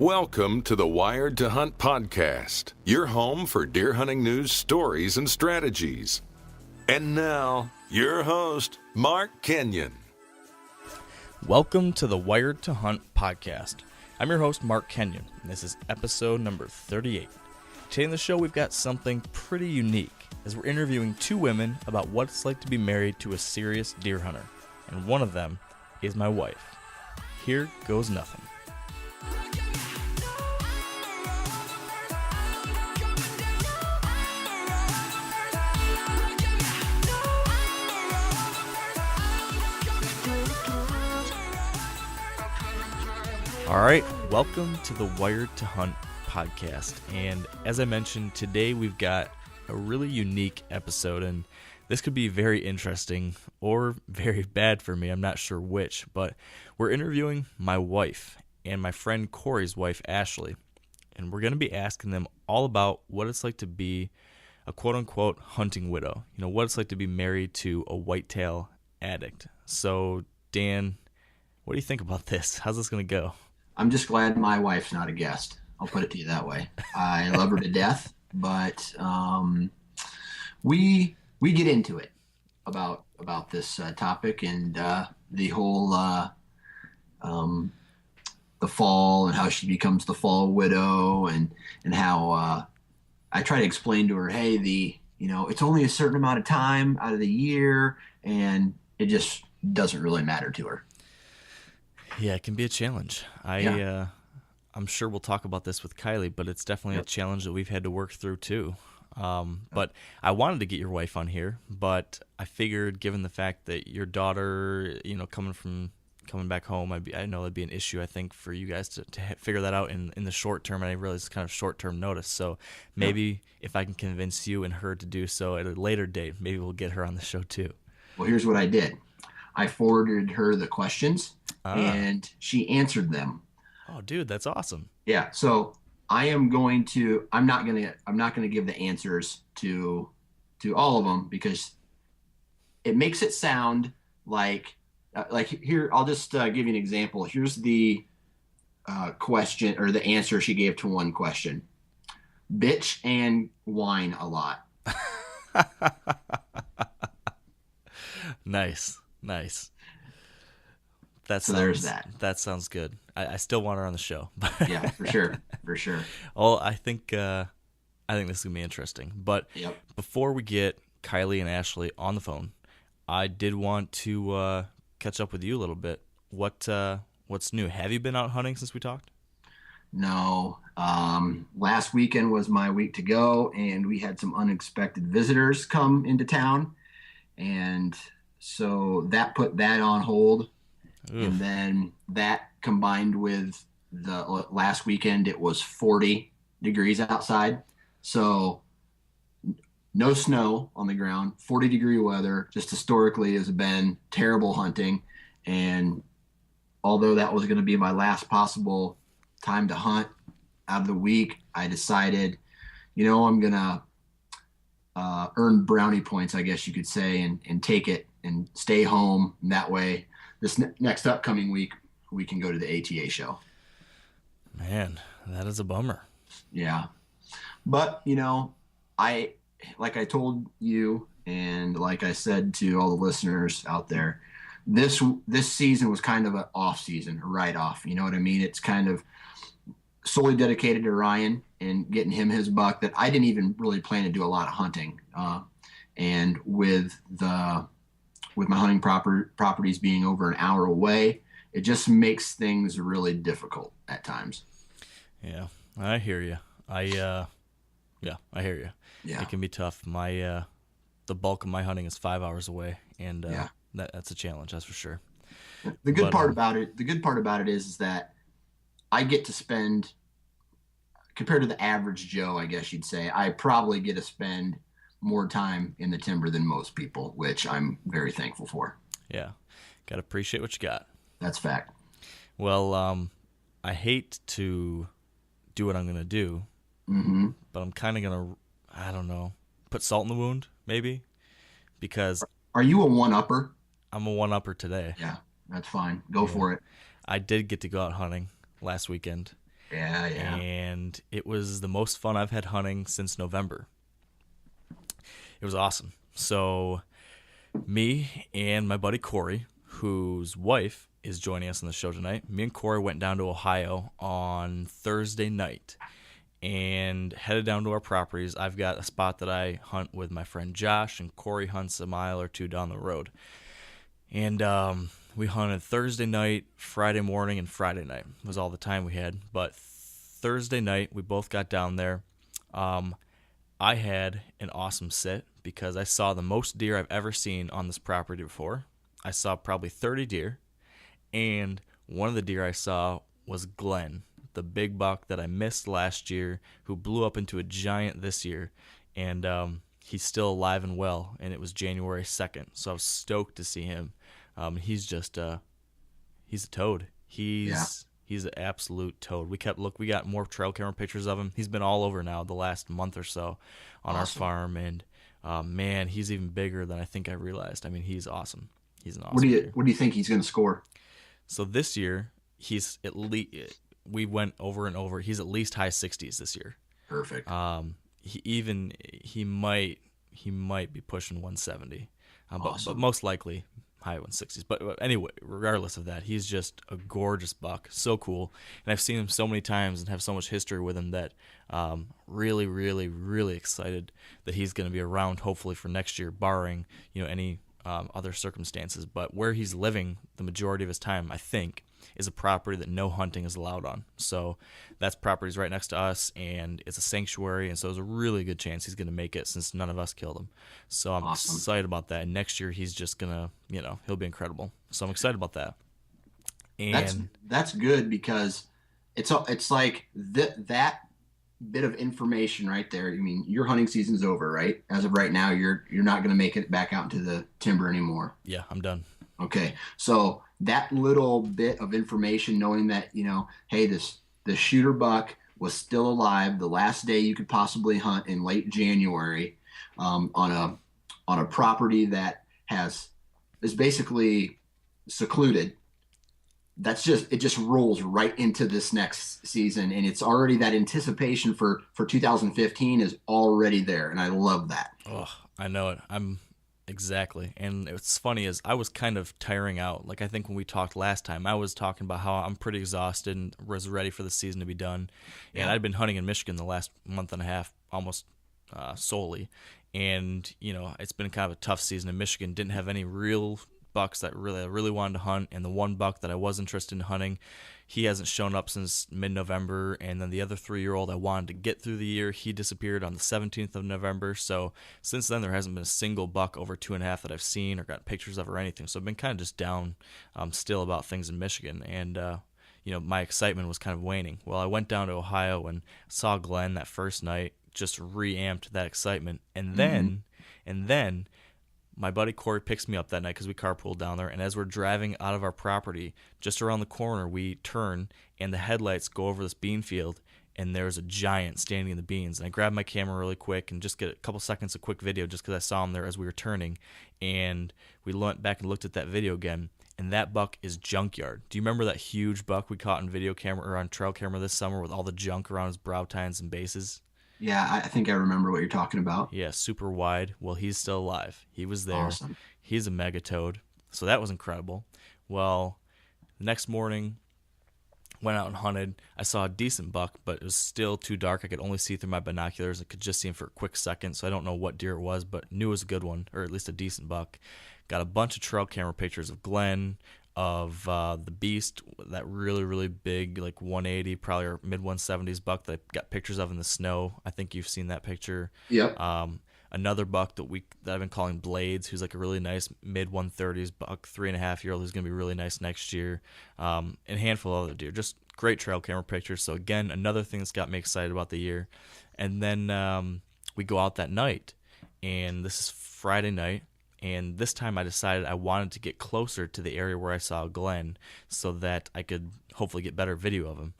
Welcome to the Wired to Hunt podcast, your home for deer hunting news, stories, and strategies. And now, your host, Mark Kenyon. Welcome to the Wired to Hunt podcast. I'm your host, Mark Kenyon, and this is episode number 38. Today on the show, we've got something pretty unique, as we're interviewing two women about what it's like to be married to a serious deer hunter, and one of them is my wife. Here goes nothing. All right, welcome to the Wired to Hunt podcast. And as I mentioned, today we've got a really unique episode, and this could be very interesting or very bad for me. I'm not sure which, but we're interviewing my wife and my friend Corey's wife, Ashley. And we're going to be asking them all about what it's like to be a quote-unquote hunting widow. You know, what it's like to be married to a whitetail addict. So, Dan, what do you think about this? How's this going to go? I'm just glad my wife's not a guest. I'll put it to you that way. I love her to death, but we get into it about this topic and the whole the fall and how she becomes the fall widow and how I try to explain to her, hey, it's only a certain amount of time out of the year, and it just doesn't really matter to her. Yeah, it can be a challenge. I'm sure we'll talk about this with Kylie, but it's definitely a challenge that we've had to work through too. But I wanted to get your wife on here, but I figured given the fact that your daughter, coming back home, I know it'd be an issue, I think, for you guys to figure that out in the short term, and I realize it's kind of short-term notice. So maybe if I can convince you and her to do so at a later date, maybe we'll get her on the show too. Well, here's what I did. I forwarded her the questions, and she answered them. Oh, dude, that's awesome. Yeah. So I'm not going to give the answers to all of them, because it makes it sound like here, I'll just give you an example. Here's the question, or the answer she gave to one question. Bitch and whine a lot. Nice. There's that. That sounds good. I still want her on the show. Yeah, for sure. Well, I think this is gonna be interesting. But before we get Kylie and Ashley on the phone, I did want to catch up with you a little bit. What's new? Have you been out hunting since we talked? No. Last weekend was my week to go, and we had some unexpected visitors come into town, and so that put that on hold. Oof. And then that combined with the last weekend, it was 40 degrees outside. So no snow on the ground, 40-degree weather, just historically has been terrible hunting. And although that was going to be my last possible time to hunt out of the week, I decided, I'm going to earn brownie points, I guess you could say, and take it and stay home. And that way, this next upcoming week, we can go to the ATA show. Man, that is a bummer. Yeah. But, like I told you, and like I said to all the listeners out there, this season was kind of an off season, a write-off. You know what I mean? It's kind of solely dedicated to Ryan and getting him his buck that I didn't even really plan to do a lot of hunting. And with my hunting properties being over an hour away, it just makes things really difficult at times. Yeah, I hear you. I hear you. Yeah. It can be tough. The bulk of my hunting is 5 hours away, and that's a challenge, that's for sure. The good part about it is that I get to spend, compared to the average Joe, I guess you'd say, I probably get to spend more time in the timber than most people, which I'm very thankful for. Yeah. Got to appreciate what you got. That's fact. Well, I hate to do what I'm going to do, but I'm kind of going to, put salt in the wound, maybe, because... Are you a one-upper? I'm a one-upper today. Yeah, that's fine. Go for it. I did get to go out hunting last weekend. Yeah, yeah. And it was the most fun I've had hunting since November. It was awesome. So me and my buddy Corey, whose wife is joining us on the show tonight, me and Corey went down to Ohio on Thursday night and headed down to our properties. I've got a spot that I hunt with my friend Josh, and Corey hunts a mile or two down the road. And we hunted Thursday night, Friday morning, and Friday night was all the time we had. But Thursday night, we both got down there. I had an awesome sit because I saw the most deer I've ever seen on this property before. I saw probably 30 deer, and one of the deer I saw was Glenn, the big buck that I missed last year, who blew up into a giant this year, and he's still alive and well, and it was January 2nd, so I was stoked to see him. He's just he's a toad. He's an absolute toad. We got more trail camera pictures of him. He's been all over now the last month or so on our farm, and man, he's even bigger than I think I realized. I mean, he's awesome. He's an awesome deer. What do you think he's going to score? So this year, he's at least, we went over and over, he's at least high 60s this year. Perfect. He might be pushing 170, Awesome. but most likely high 160s. But anyway, regardless of that, he's just a gorgeous buck, so cool. And I've seen him so many times and have so much history with him that really, really, really excited that he's going to be around, hopefully for next year, barring any other circumstances. But where he's living the majority of his time, I think, is a property that no hunting is allowed on. So that's property's right next to us, and it's a sanctuary, and so there's a really good chance he's going to make it since none of us killed him. So I'm Awesome. excited about that. And next year he's just going to, he'll be incredible. So I'm excited about that. And that's good because it's like that bit of information right there. I mean, your hunting season's over, right? As of right now, you're not going to make it back out into the timber anymore. yeah, I'm done. Okay, so that little bit of information, knowing that hey, the shooter buck was still alive the last day you could possibly hunt in late January, on a property that is basically secluded. It just rolls right into this next season, and it's already that anticipation for 2015 is already there, and I love that. Oh, I know it. Exactly. And what's funny is I was kind of tiring out. Like, I think when we talked last time, I was talking about how I'm pretty exhausted and was ready for the season to be done. And I'd been hunting in Michigan the last month and a half almost solely. And, it's been kind of a tough season in Michigan. Didn't have any real bucks that I really wanted to hunt. And the one buck that I was interested in hunting, he hasn't shown up since mid-November. And then the other 3-year-old I wanted to get through the year, he disappeared on the 17th of November. So since then, there hasn't been a single buck over 2.5 that I've seen or got pictures of or anything. So I've been kind of just down still about things in Michigan. And, my excitement was kind of waning. Well, I went down to Ohio and saw Glenn that first night, just re-amped that excitement. And then my buddy Corey picks me up that night because we carpooled down there, and as we're driving out of our property, just around the corner, we turn, and the headlights go over this bean field, and there's a giant standing in the beans. And I grabbed my camera really quick and just get a couple seconds of quick video just because I saw him there as we were turning, and we went back and looked at that video again, and that buck is Junkyard. Do you remember that huge buck we caught on video camera or on trail camera this summer with all the junk around his brow tines and bases? Yeah, I think I remember what you're talking about. Yeah, super wide. Well, he's still alive. He was there. Awesome. He's a mega toad. So that was incredible. Well, the next morning, went out and hunted. I saw a decent buck, but it was still too dark. I could only see through my binoculars. I could just see him for a quick second, so I don't know what deer it was, but knew it was a good one, or at least a decent buck. Got a bunch of trail camera pictures of Glenn, of the Beast, that really, really big, like 180, probably or mid-170s buck that I got pictures of in the snow. I think you've seen that picture. Yep. Another buck that I've been calling Blades, who's like a really nice mid-130s buck, 3.5-year-old who's going to be really nice next year, and a handful of other deer. Just great trail camera pictures. So again, another thing that's got me excited about the year. And then we go out that night, and this is Friday night. And this time I decided I wanted to get closer to the area where I saw Glenn so that I could hopefully get better video of him.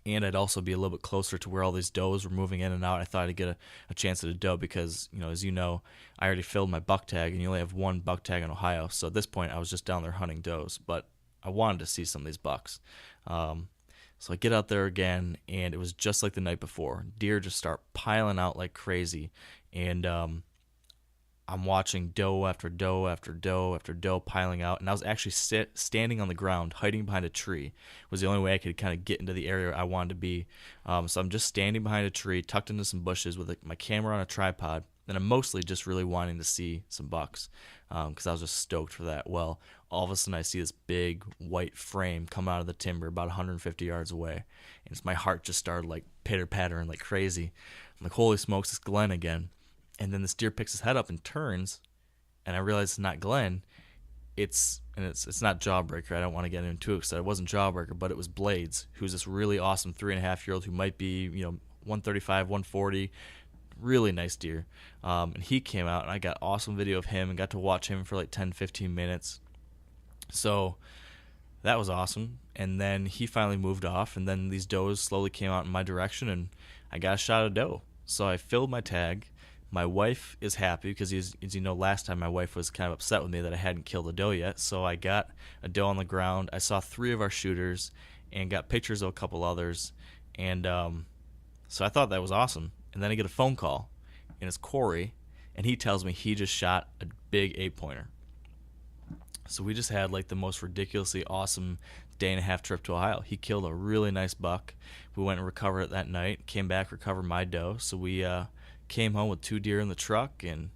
And I'd also be a little bit closer to where all these does were moving in and out. I thought I'd get a chance at a doe because, as you know, I already filled my buck tag, and you only have one buck tag in Ohio. So at this point, I was just down there hunting does. But I wanted to see some of these bucks. So I get out there again, and it was just like the night before. Deer just start piling out like crazy, and I'm watching doe after doe after doe after doe piling out, and I was actually standing on the ground, hiding behind a tree. Was the only way I could kind of get into the area I wanted to be. So I'm just standing behind a tree, tucked into some bushes with my camera on a tripod, and I'm mostly just really wanting to see some bucks because I was just stoked for that. Well, all of a sudden I see this big white frame come out of the timber about 150 yards away, and my heart just started like pitter-pattering like crazy. I'm like, holy smokes, it's Glenn again. And then this deer picks his head up and turns, and I realize it's not Glenn. It's not Jawbreaker. I don't want to get into it because it wasn't Jawbreaker, but it was Blades, who's this really awesome 3.5-year-old who might be 135, 140, really nice deer. And he came out, and I got awesome video of him and got to watch him for like 10, 15 minutes. So that was awesome. And then he finally moved off, and then these does slowly came out in my direction, and I got a shot of doe. So I filled my tag. My wife is happy because, as you know, last time my wife was kind of upset with me that I hadn't killed a doe yet. So I got a doe on the ground. I saw 3 of our shooters and got pictures of a couple others. And so I thought that was awesome. And then I get a phone call, and it's Corey, and he tells me he just shot a big 8-pointer. So we just had like the most ridiculously awesome day-and-a-half trip to Ohio. He killed a really nice buck. We went and recovered it that night, came back, recovered my doe. So we came home with 2 deer in the truck, and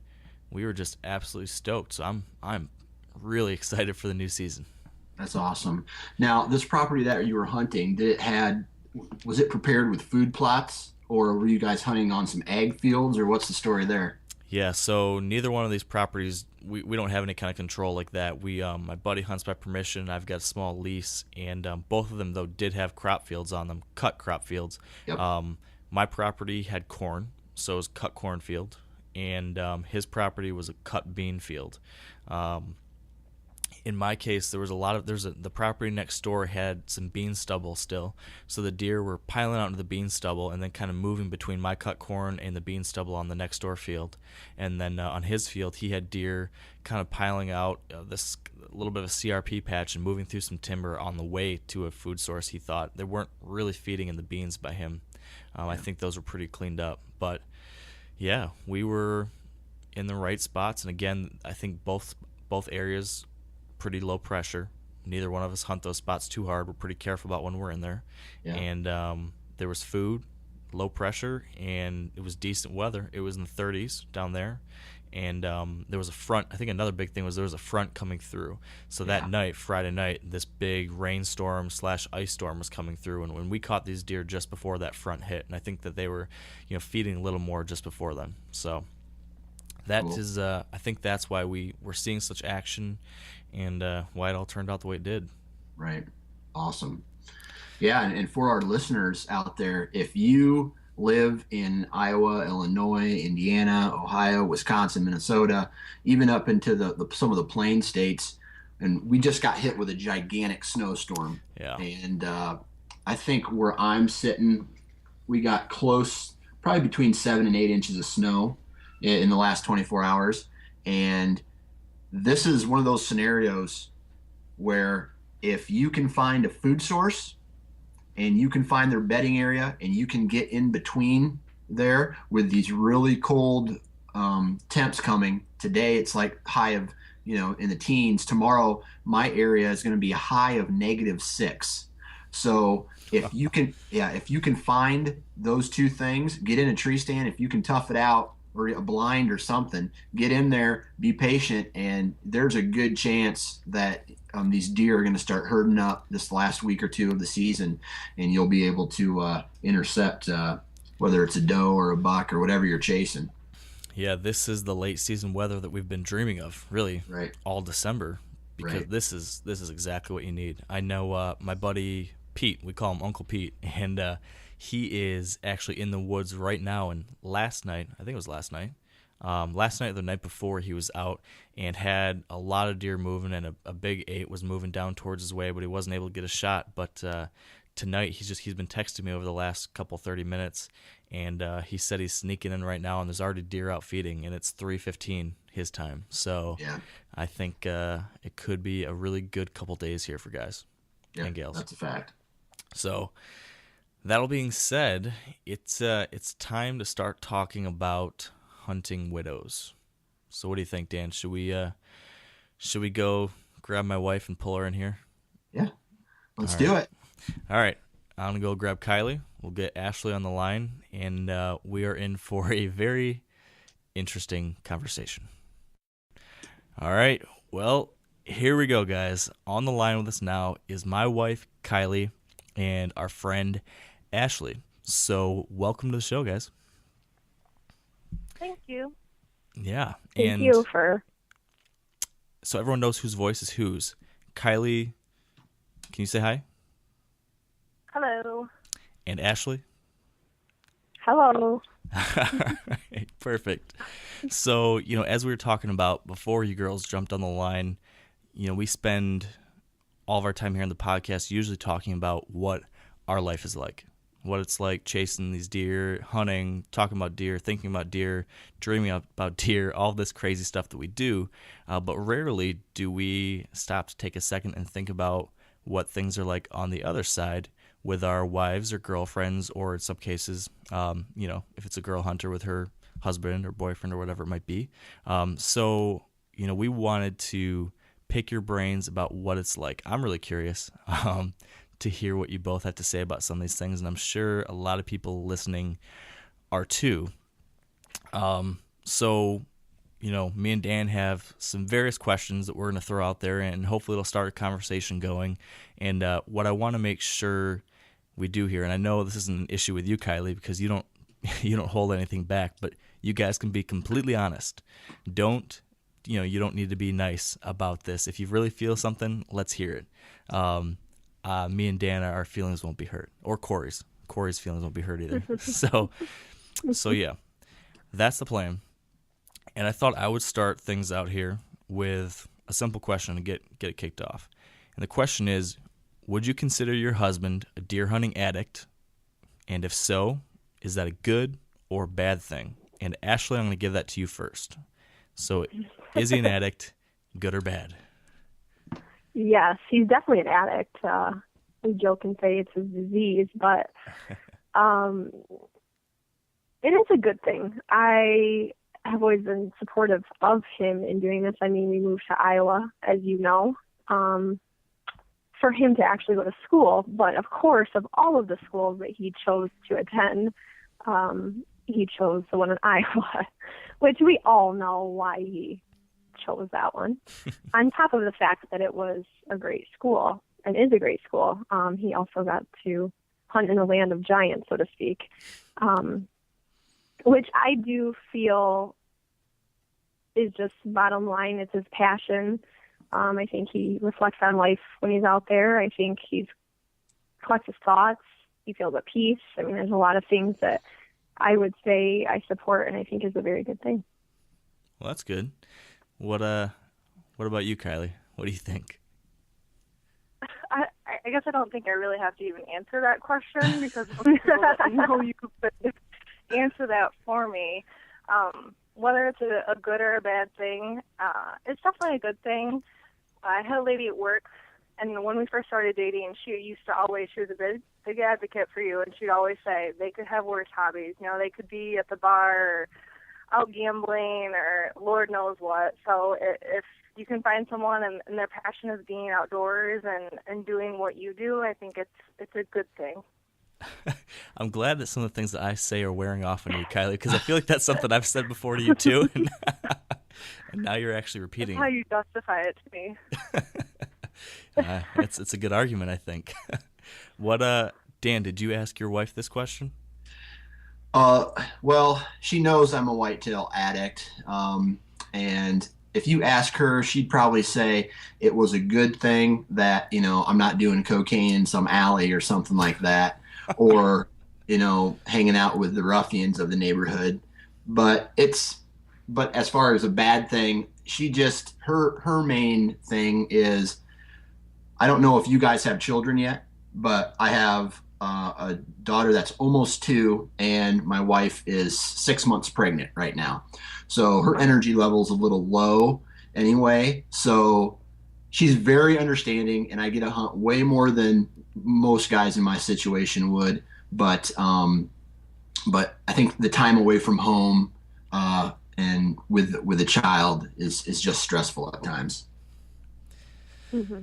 we were just absolutely stoked. So I'm really excited for the new season. That's awesome. Now, this property that you were hunting, was it prepared with food plots, or were you guys hunting on some ag fields, or what's the story there? Yeah, so neither one of these properties, we don't have any kind of control like that. My buddy hunts by permission. I've got a small lease, and both of them, though, did have crop fields on them, cut crop fields. Yep. My property had corn, so it was cut cornfield, and his property was a cut bean field. In my case, there was the property next door had some bean stubble still, so the deer were piling out into the bean stubble and then kind of moving between my cut corn and the bean stubble on the next door field. And then on his field, he had deer kind of piling out this little bit of a CRP patch and moving through some timber on the way to a food source. He thought they weren't really feeding in the beans by him. I think those were pretty cleaned up, but yeah, we were in the right spots. And again, I think both areas pretty low pressure. Neither one of us hunt those spots too hard. We're pretty careful about when we're in there. Yeah. And there was food, low pressure, and it was decent weather. It was in the 30s down there. And there was a front. I think another big thing was there was a front coming through. So that night, Friday night, this big rainstorm / ice storm was coming through. And when we caught these deer just before that front hit, and I think that they were, feeding a little more just before then. So that is, I think that's why we were seeing such action, and why it all turned out the way it did. Right. Awesome. Yeah, and for our listeners out there, if you live in Iowa, Illinois, Indiana, Ohio, Wisconsin, Minnesota, even up into some of the plain states, and we just got hit with a gigantic snowstorm. Yeah. And I think where I'm sitting, we got close, probably between 7 and 8 inches of snow in the last 24 hours. And this is one of those scenarios where if you can find a food source and you can find their bedding area and you can get in between there with these really cold temps coming. Today it's like high of, in the teens. Tomorrow my area is going to be a high of -6. So if you can find those 2 things, get in a tree stand, if you can tough it out, or a blind or something, get in there, be patient, and there's a good chance that these deer are going to start herding up this last week or 2 of the season, and you'll be able to intercept whether it's a doe or a buck or whatever you're chasing. Yeah, this is the late season weather that we've been dreaming of, really, right, all December, because this is exactly what you need. I know my buddy Pete, we call him Uncle Pete, and he is actually in the woods right now. And last night or the night before, he was out and had a lot of deer moving, and a big 8 was moving down towards his way, but he wasn't able to get a shot. But tonight, he's been texting me over the last couple 30 minutes, and he said he's sneaking in right now, and there's already deer out feeding, and it's 3:15 his time. So yeah. I think it could be a really good couple days here for guys and gals. That's a fact. So that all being said, it's time to start talking about hunting widows. So what do you think, Dan? Should we go grab my wife and pull her in here? Yeah, let's All do right. it. All right. I'm gonna go grab Kylie. We'll get Ashley on the line, and we are in for a very interesting conversation. All right. Well, here we go, guys. On the line with us now is my wife, Kylie, and our friend, Ashley. So, welcome to the show, guys. Thank you. Yeah. Thank And you for. so everyone knows whose voice is whose. Kylie, can you say hi? Hello. And Ashley? Hello. Alright, perfect. So, as we were talking about before you girls jumped on the line, we spend all of our time here on the podcast usually talking about what our life is like, what it's like chasing these deer, hunting, talking about deer, thinking about deer, dreaming about deer, all this crazy stuff that we do. But rarely do we stop to take a second and think about what things are like on the other side with our wives or girlfriends, or in some cases, if it's a girl hunter with her husband or boyfriend or whatever it might be. So, we wanted to pick your brains about what it's like. I'm really curious to hear what you both have to say about some of these things, and I'm sure a lot of people listening are too. So, me and Dan have some various questions that we're going to throw out there, and hopefully it'll start a conversation going. And what I want to make sure we do here, and I know this isn't an issue with you, Kylie, because you don't you don't hold anything back, but you guys can be completely honest. You don't need to be nice about this. If you really feel something, let's hear it. Me and Dan, our feelings won't be hurt, or Corey's feelings won't be hurt either. So yeah, that's the plan. And I thought I would start things out here with a simple question to get it kicked off. And the question is, would you consider your husband a deer hunting addict? And if so, is that a good or bad thing? And Ashley, I'm going to give that to you first. So is he an addict, good or bad? Yes, he's definitely an addict. We joke and say it's his disease, but it is a good thing. I have always been supportive of him in doing this. I mean, we moved to Iowa, as you know, for him to actually go to school. But of course, of all of the schools that he chose to attend, he chose the one in Iowa, which we all know why he chose that one. On top of the fact that it was a great school and is a great school, he also got to hunt in the land of giants, so to speak, which I do feel is just bottom line. It's his passion. I think he reflects on life when he's out there. I think he collects his thoughts. He feels at peace. I mean, there's a lot of things that I would say I support and I think is a very good thing. Well, that's good. What about you, Kylie? What do you think? I guess I don't think I really have to even answer that question because most people that know you could answer that for me. Whether it's a good or a bad thing, it's definitely a good thing. I had a lady at work, and when we first started dating, she was a big advocate for you, and she'd always say they could have worse hobbies. They could be at the bar or out gambling or Lord knows what. So if you can find someone and their passion is being outdoors and doing what you do, I think it's a good thing. I'm glad that some of the things that I say are wearing off on you, Kylie, because I feel like that's something I've said before to you too, and now you're actually repeating That's how you justify it to me. It's a good argument, I think. What, Dan, did you ask your wife this question? Well, she knows I'm a whitetail addict, and if you ask her, she'd probably say it was a good thing that I'm not doing cocaine in some alley or something like that. Or, hanging out with the ruffians of the neighborhood. But as far as a bad thing, her main thing is, I don't know if you guys have children yet, but I have a daughter that's almost 2, and my wife is 6 months pregnant right now. So her energy level's a little low anyway. So she's very understanding, and I get to hunt way more than most guys in my situation would. But I think the time away from home and with a child is just stressful at times. Mm-hmm.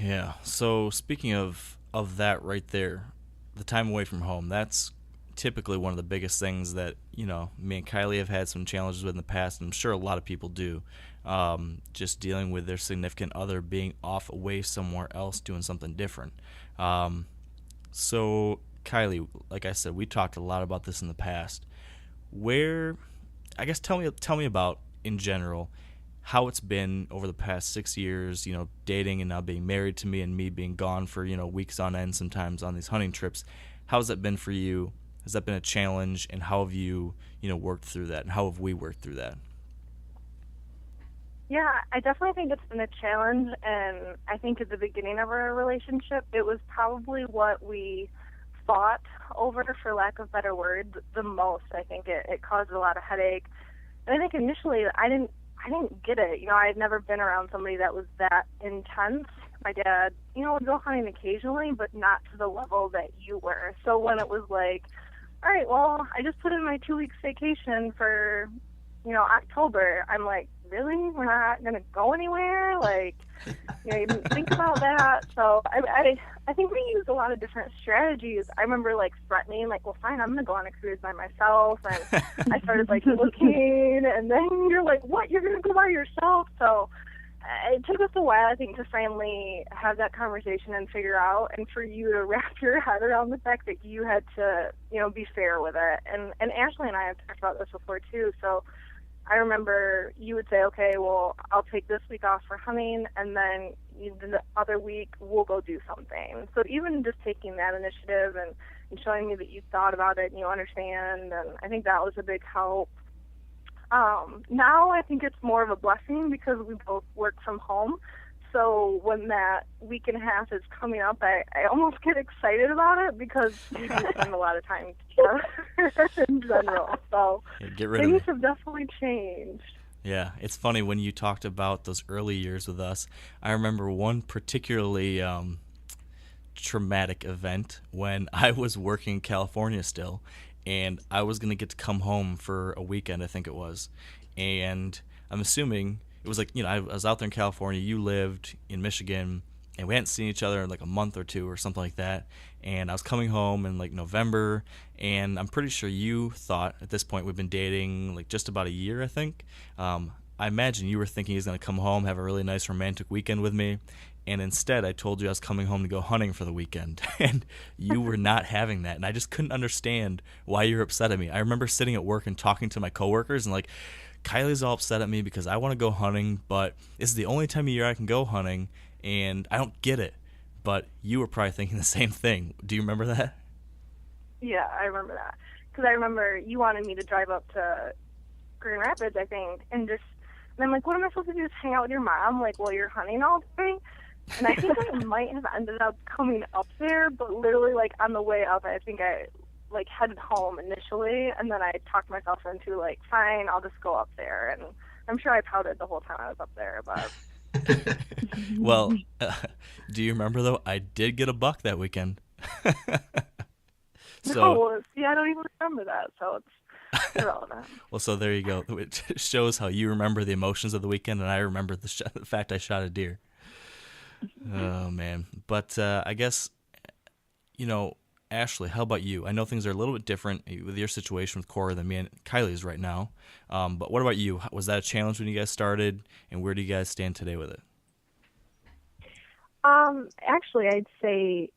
Yeah. So speaking of that right there, the time away from home, that's typically one of the biggest things that, me and Kylie have had some challenges with in the past, and I'm sure a lot of people do. Just dealing with their significant other being off away somewhere else doing something different. So Kylie, like I said, we talked a lot about this in the past. Where, I guess, tell me about, in general, how it's been over the past 6 years, dating and now being married to me and me being gone for, weeks on end sometimes on these hunting trips. How's that been for you? Has that been a challenge, and how have you, worked through that, and how have we worked through that? Yeah, I definitely think it's been a challenge, and I think at the beginning of our relationship, it was probably what we fought over, for lack of better words, the most. I think it caused a lot of headache. And I think initially I didn't get it. I had never been around somebody that was that intense. My dad, would go hunting occasionally, but not to the level that you were. So when it was like, all right, well, I just put in my 2 weeks vacation for, October, I'm like, really? We're not going to go anywhere? Like, you didn't think about that. So I think we used a lot of different strategies. I remember like threatening, like, well, fine, I'm going to go on a cruise by myself. And I started like looking, and then you're like, what? You're going to go by yourself? So it took us a while, I think, to finally have that conversation and figure out, and for you to wrap your head around the fact that you had to, be fair with it. And Ashley and I have talked about this before too. So I remember you would say, okay, well, I'll take this week off for hunting, and then the other week we'll go do something. So even just taking that initiative and showing me that you thought about it and you understand, and I think that was a big help. Now I think it's more of a blessing because we both work from home. So when that week and a half is coming up, I almost get excited about it because we do spend a lot of time together in general. So things have definitely changed. Yeah, it's funny when you talked about those early years with us. I remember one particularly traumatic event when I was working in California still, and I was going to get to come home for a weekend, I think it was. And I'm assuming it was like, I was out there in California, you lived in Michigan, and we hadn't seen each other in like a month or two or something like that. And I was coming home in like November, and I'm pretty sure you thought at this point we've been dating like just about a year, I think. I imagine you were thinking he's going to come home, have a really nice romantic weekend with me. And instead, I told you I was coming home to go hunting for the weekend, and you were not having that. And I just couldn't understand why you were upset at me. I remember sitting at work and talking to my coworkers and like, Kylie's all upset at me because I want to go hunting, but this is the only time of year I can go hunting, and I don't get it. But you were probably thinking the same thing. Do you remember that? Yeah, I remember that. Because I remember you wanted me to drive up to Grand Rapids, I think, and I'm like, what am I supposed to do, just hang out with your mom, like, while you're hunting all day? And I think I might have ended up coming up there, but literally, like, on the way up, I think I like headed home initially, and then I talked myself into like, fine, I'll just go up there. And I'm sure I pouted the whole time I was up there, but well, do you remember though, I did get a buck that weekend. No, see, I don't even remember that, so it's irrelevant. Well, so there you go. It shows how you remember the emotions of the weekend, and I remember the fact I shot a deer. Oh man. But I guess, Ashley, how about you? I know things are a little bit different with your situation with Cora than me and Kylie's right now. But what about you? Was that a challenge when you guys started, and where do you guys stand today with it? Actually, I'd say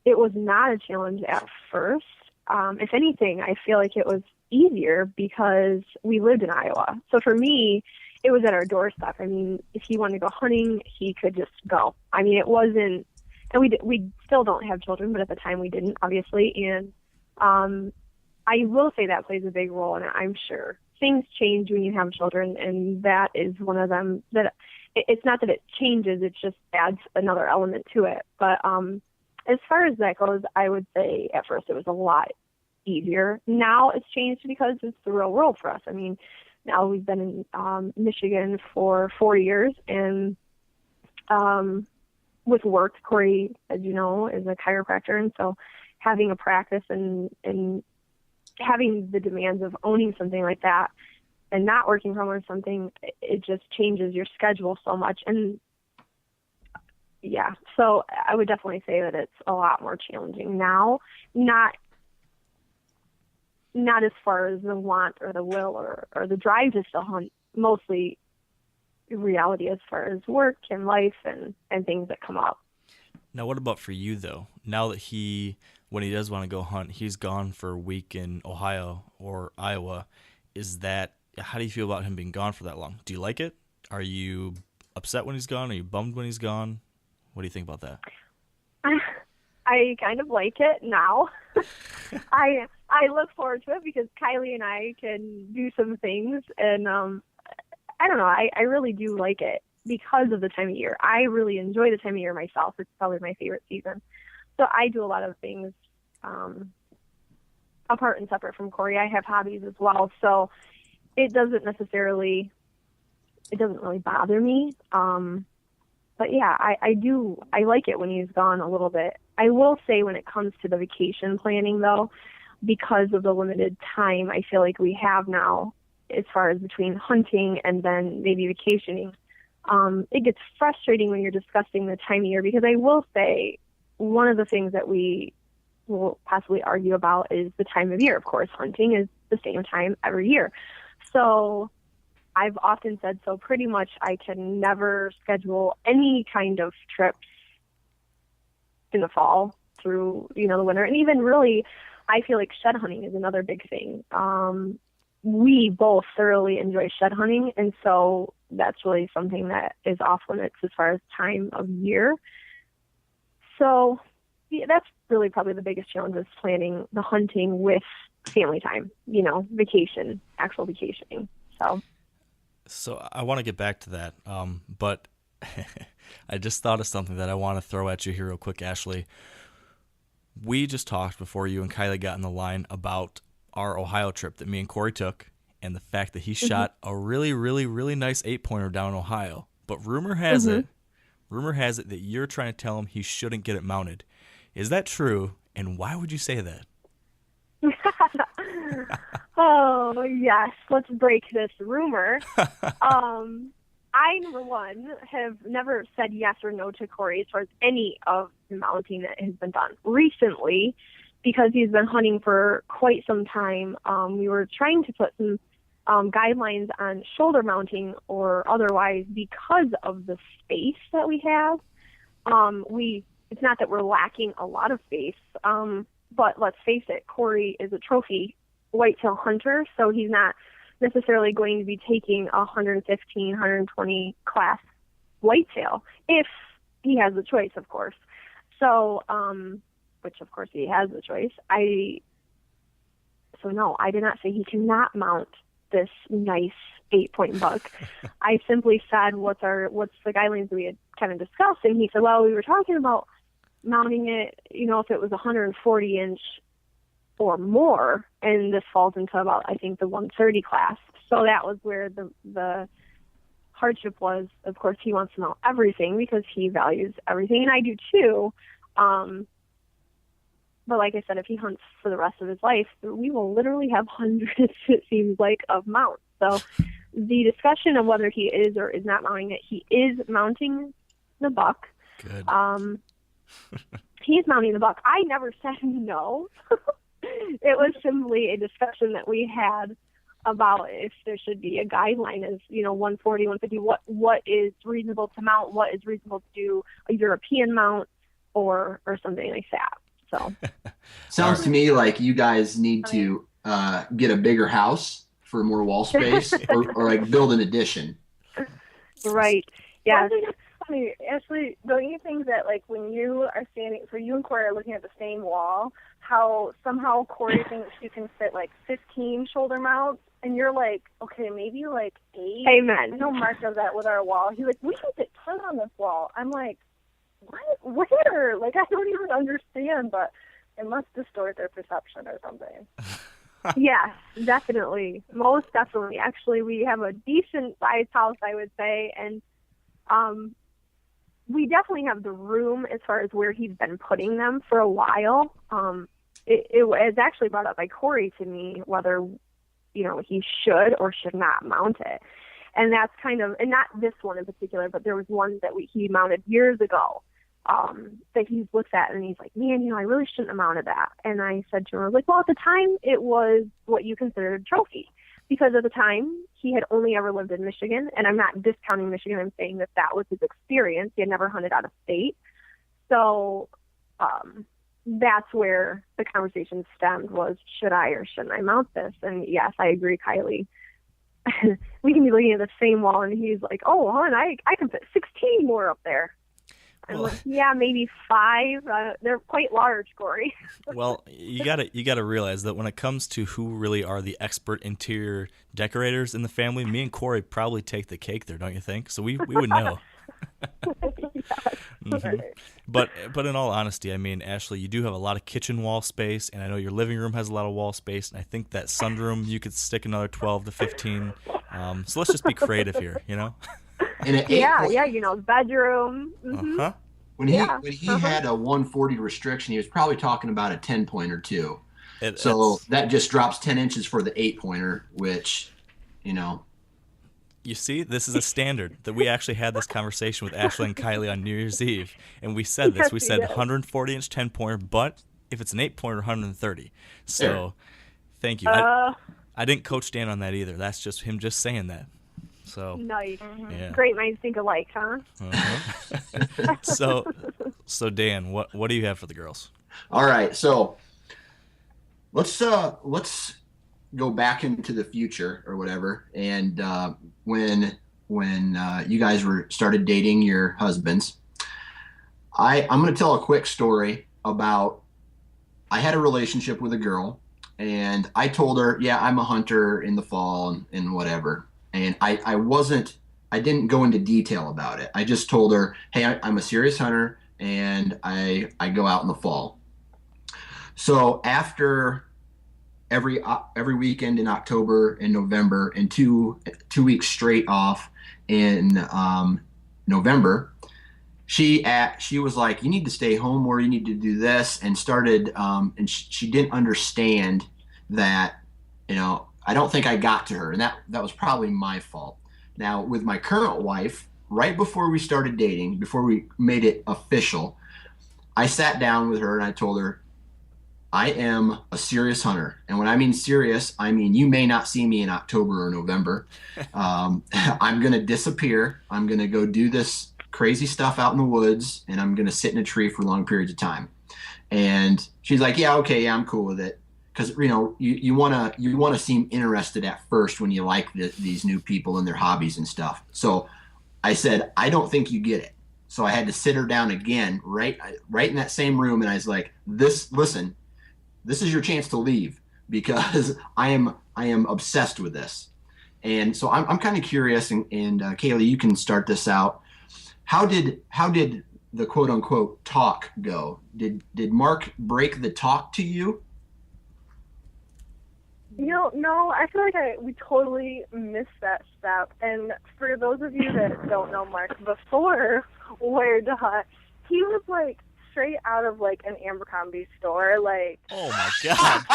it was not a challenge at first. If anything, I feel like it was easier because we lived in Iowa. So for me, it was at our doorstep. I mean, if he wanted to go hunting, he could just go. I mean, it wasn't. And we still don't have children, but at the time we didn't, obviously. And I will say that plays a big role, and I'm sure things change when you have children, and that is one of them. That it's not that it changes; it just adds another element to it. But as far as that goes, I would say at first it was a lot easier. Now it's changed because it's the real world for us. I mean, now we've been in Michigan for 4 years, and with work, Corey, as you know, is a chiropractor, and so having a practice and having the demands of owning something like that and not working from home or something, it just changes your schedule so much. And yeah, so I would definitely say that it's a lot more challenging now, not as far as the want or the will or the drive to still hunt, mostly reality as far as work and life and things that come up. Now, what about for you, though? Now that when he does want to go hunt, he's gone for a week in Ohio or Iowa. How do you feel about him being gone for that long? Do you like it? Are you upset when he's gone? Are you bummed when he's gone? What do you think about that? I kind of like it now. I look forward to it because Kylie and I can do some things, and I don't know. I really do like it because of the time of year. I really enjoy the time of year myself. It's probably my favorite season. So I do a lot of things apart and separate from Corey. I have hobbies as well, so it doesn't really bother me. But yeah, I like it when he's gone a little bit. I will say when it comes to the vacation planning, though, because of the limited time I feel like we have now, as far as between hunting and then maybe vacationing, it gets frustrating when you're discussing the time of year, because I will say one of the things that we will possibly argue about is the time of year. Of course, hunting is the same time every year. So I've often said, so pretty much I can never schedule any kind of trips in the fall through, the winter. And even really, I feel like shed hunting is another big thing. We both thoroughly enjoy shed hunting, and so that's really something that is off limits as far as time of year. So yeah, that's really probably the biggest challenge, is planning the hunting with family time, vacation, actual vacationing. So I want to get back to that, but I just thought of something that I want to throw at you here real quick, Ashley. We just talked before you and Kylie got in the line about our Ohio trip that me and Corey took, and the fact that he shot a really, really, really nice 8-pointer down in Ohio. But rumor has it that you're trying to tell him he shouldn't get it mounted. Is that true? And why would you say that? Oh, yes. Let's break this rumor. I, number one, have never said yes or no to Corey as far as any of the mounting that has been done. Recently, because he's been hunting for quite some time, we were trying to put some guidelines on shoulder mounting or otherwise because of the space that we have. It's not that we're lacking a lot of space, but let's face it, Corey is a trophy whitetail hunter, so he's not necessarily going to be taking a 115, 120 class whitetail if he has the choice, of course. So, which of course he has the choice. No, I did not say he cannot mount this nice 8-point buck. I simply said, what's the guidelines that we had kind of discussed, and he said, well, we were talking about mounting it, if it was 140 inch or more, and this falls into about, I think, the 130 class. So that was where the hardship was. Of course, he wants to mount everything because he values everything, and I do too. But like I said, if he hunts for the rest of his life, we will literally have hundreds, it seems like, of mounts. So the discussion of whether he is or is not mounting it, he is mounting the buck. Good. He's mounting the buck. I never said no. It was simply a discussion that we had about if there should be a guideline as, 140, 150, what is reasonable to mount, what is reasonable to do a European mount or something like that. So sounds to me like you guys need to get a bigger house for more wall space or like build an addition. Right. Yeah. I think it's funny, Ashley, don't you think that like when you are standing, so you and Corey are looking at the same wall, how somehow Corey thinks you can fit like 15 shoulder mounts, and you're like, okay, maybe like 8. Amen. I know Mark does that with our wall. He's like, we can fit 10 on this wall. I'm like, what? Where? Like, I don't even understand, but it must distort their perception or something. Yes, definitely. Most definitely. Actually, we have a decent sized house, I would say, and we definitely have the room as far as where he's been putting them for a while. It was actually brought up by Corey to me whether, he should or should not mount it. And that's kind of, and not this one in particular, but there was one that he mounted years ago that he's looked at, and he's like, man, I really shouldn't have mounted that. And I said to him, I was like, well, at the time it was what you considered a trophy, because at the time he had only ever lived in Michigan, and I'm not discounting Michigan. I'm saying that was his experience. He had never hunted out of state. So that's where the conversation stemmed, was should I or shouldn't I mount this? And yes, I agree, Kylie. We can be looking at the same wall, and he's like, oh, hon, I can put 16 more up there. I'm like, yeah, maybe 5. They're quite large, Corey. Well, you gotta realize that when it comes to who really are the expert interior decorators in the family, me and Corey probably take the cake there, don't you think? So we would know. Mm-hmm. But in all honesty, I mean, Ashley, you do have a lot of kitchen wall space, and I know your living room has a lot of wall space, and I think that sunroom you could stick another 12 to 15. So let's just be creative here, And bedroom. Mm-hmm. Uh-huh. When he had a 140 restriction, he was probably talking about a 10-pointer too. That just drops 10 inches for the 8-pointer, which, You see, this is a standard that we actually had this conversation with Ashley and Kylie on New Year's Eve, and we said this. We said 140-inch 10-pointer, but if it's an 8-pointer, 130. So, Thank you. I didn't coach Dan on that either. That's just him just saying that. So nice. Yeah. Great minds think alike, huh? Uh-huh. So Dan, what do you have for the girls? All right, so let's go back into the future or whatever, and when you guys started dating your husbands, I'm going to tell a quick story about. I had a relationship with a girl, and I told her, yeah, I'm a hunter in the fall and whatever. And I didn't go into detail about it. I just told her, hey, I'm a serious hunter, and I go out in the fall. So after every weekend in October and November, and two weeks straight off in November, she was like, you need to stay home, or you need to do this, and started and she didn't understand that, I don't think I got to her, and that was probably my fault. Now, with my current wife, right before we started dating, before we made it official, I sat down with her and I told her, I am a serious hunter. And when I mean serious, I mean you may not see me in October or November. I'm going to disappear. I'm going to go do this crazy stuff out in the woods, and I'm going to sit in a tree for long periods of time. And she's like, yeah, okay, yeah, I'm cool with it. Because you want to seem interested at first when you like these new people and their hobbies and stuff. So I said, I don't think you get it. So I had to sit her down again, right in that same room, and I was like, listen, this is your chance to leave, because I am obsessed with this. And so I'm kind of curious, and Kaylee, you can start this out. How did the quote unquote talk go? Did Mark break the talk to you? No, I feel like we totally missed that step. And for those of you that don't know Mark, before Where to Hunt, he was like straight out of like an Abercrombie store. Like, oh my God,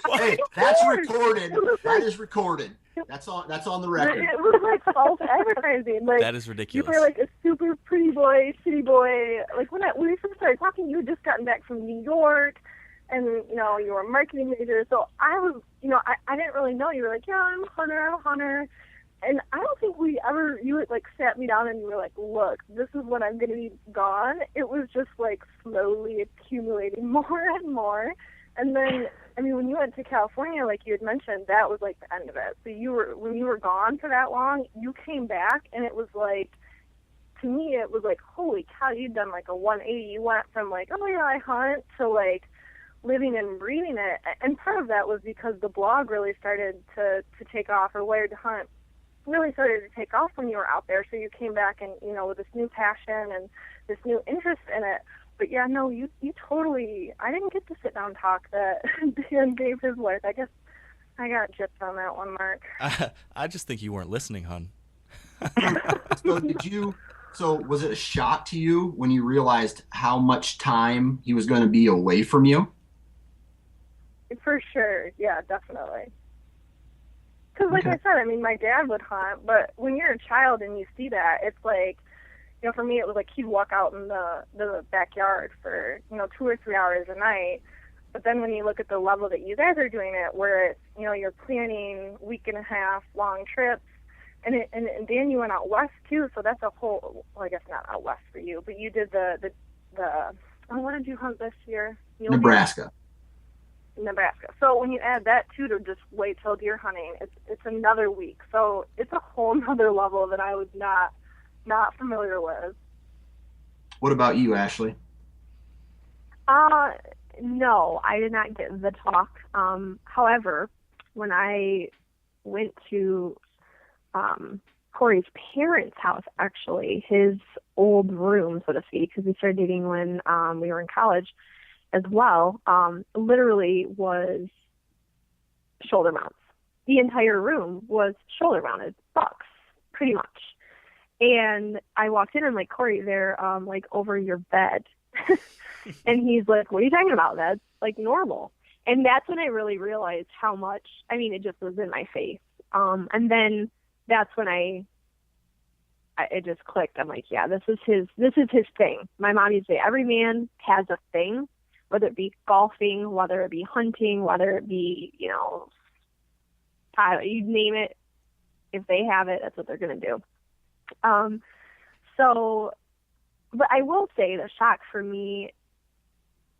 please! Hey, that's recorded. That is recorded. That's on the record. It was like false advertising. Like, that is ridiculous. You were like a super pretty boy, city boy. Like when we first started talking, you had just gotten back from New York. And, you were a marketing major. So I was, I didn't really know. You were like, yeah, I'm a hunter. And I don't think you had, like, sat me down and you were like, look, this is when I'm going to be gone. It was just, like, slowly accumulating more and more. And then, when you went to California, like you had mentioned, that was, like, the end of it. So when you were gone for that long, you came back, and it was, like, to me, it was like, holy cow, you'd done, like, a 180. You went from, like, oh, yeah, I hunt, to, like, living and breathing it. And part of that was because the blog really started to take off, or Where to Hunt really started to take off when you were out there. So you came back and, with this new passion and this new interest in it. But yeah, no, you totally, I didn't get to sit down and talk that Dan gave his wife. I guess I got gypped on that one, Mark. I just think you weren't listening, hon. So did you, So was it a shock to you when you realized how much time he was going to be away from you? For sure, yeah, definitely. Because, like Okay. I said, I mean, my dad would hunt, but when you're a child and you see that, it's like, for me, it was like he'd walk out in the backyard for 2 or 3 hours a night. But then when you look at the level that you guys are doing it, where it's you're planning week and a half long trips, and then you went out west too, so that's a whole. Well, I guess not out west for you, but you did the oh, what did you hunt this year? Mule deer? Nebraska. Nebraska. So when you add that too to just wait till deer hunting, it's another week. So it's a whole nother level that I was not familiar with. What about you, Ashley? Uh, no, I did not get the talk. However, when I went to Corey's parents' house, actually, his old room, so to speak, because we started dating when we were in college as well, literally was shoulder mounts. The entire room was shoulder mounted bucks, pretty much. And I walked in and I'm like, Corey, they're like over your bed. And he's like, what are you talking about? That's like normal. And that's when I really realized how much, I mean, it just was in my face. And then that's when it just clicked. I'm like, yeah, this is his thing. My mom used to say every man has a thing, whether it be golfing, whether it be hunting, whether it be, you name it. If they have it, that's what they're going to do. But I will say the shock for me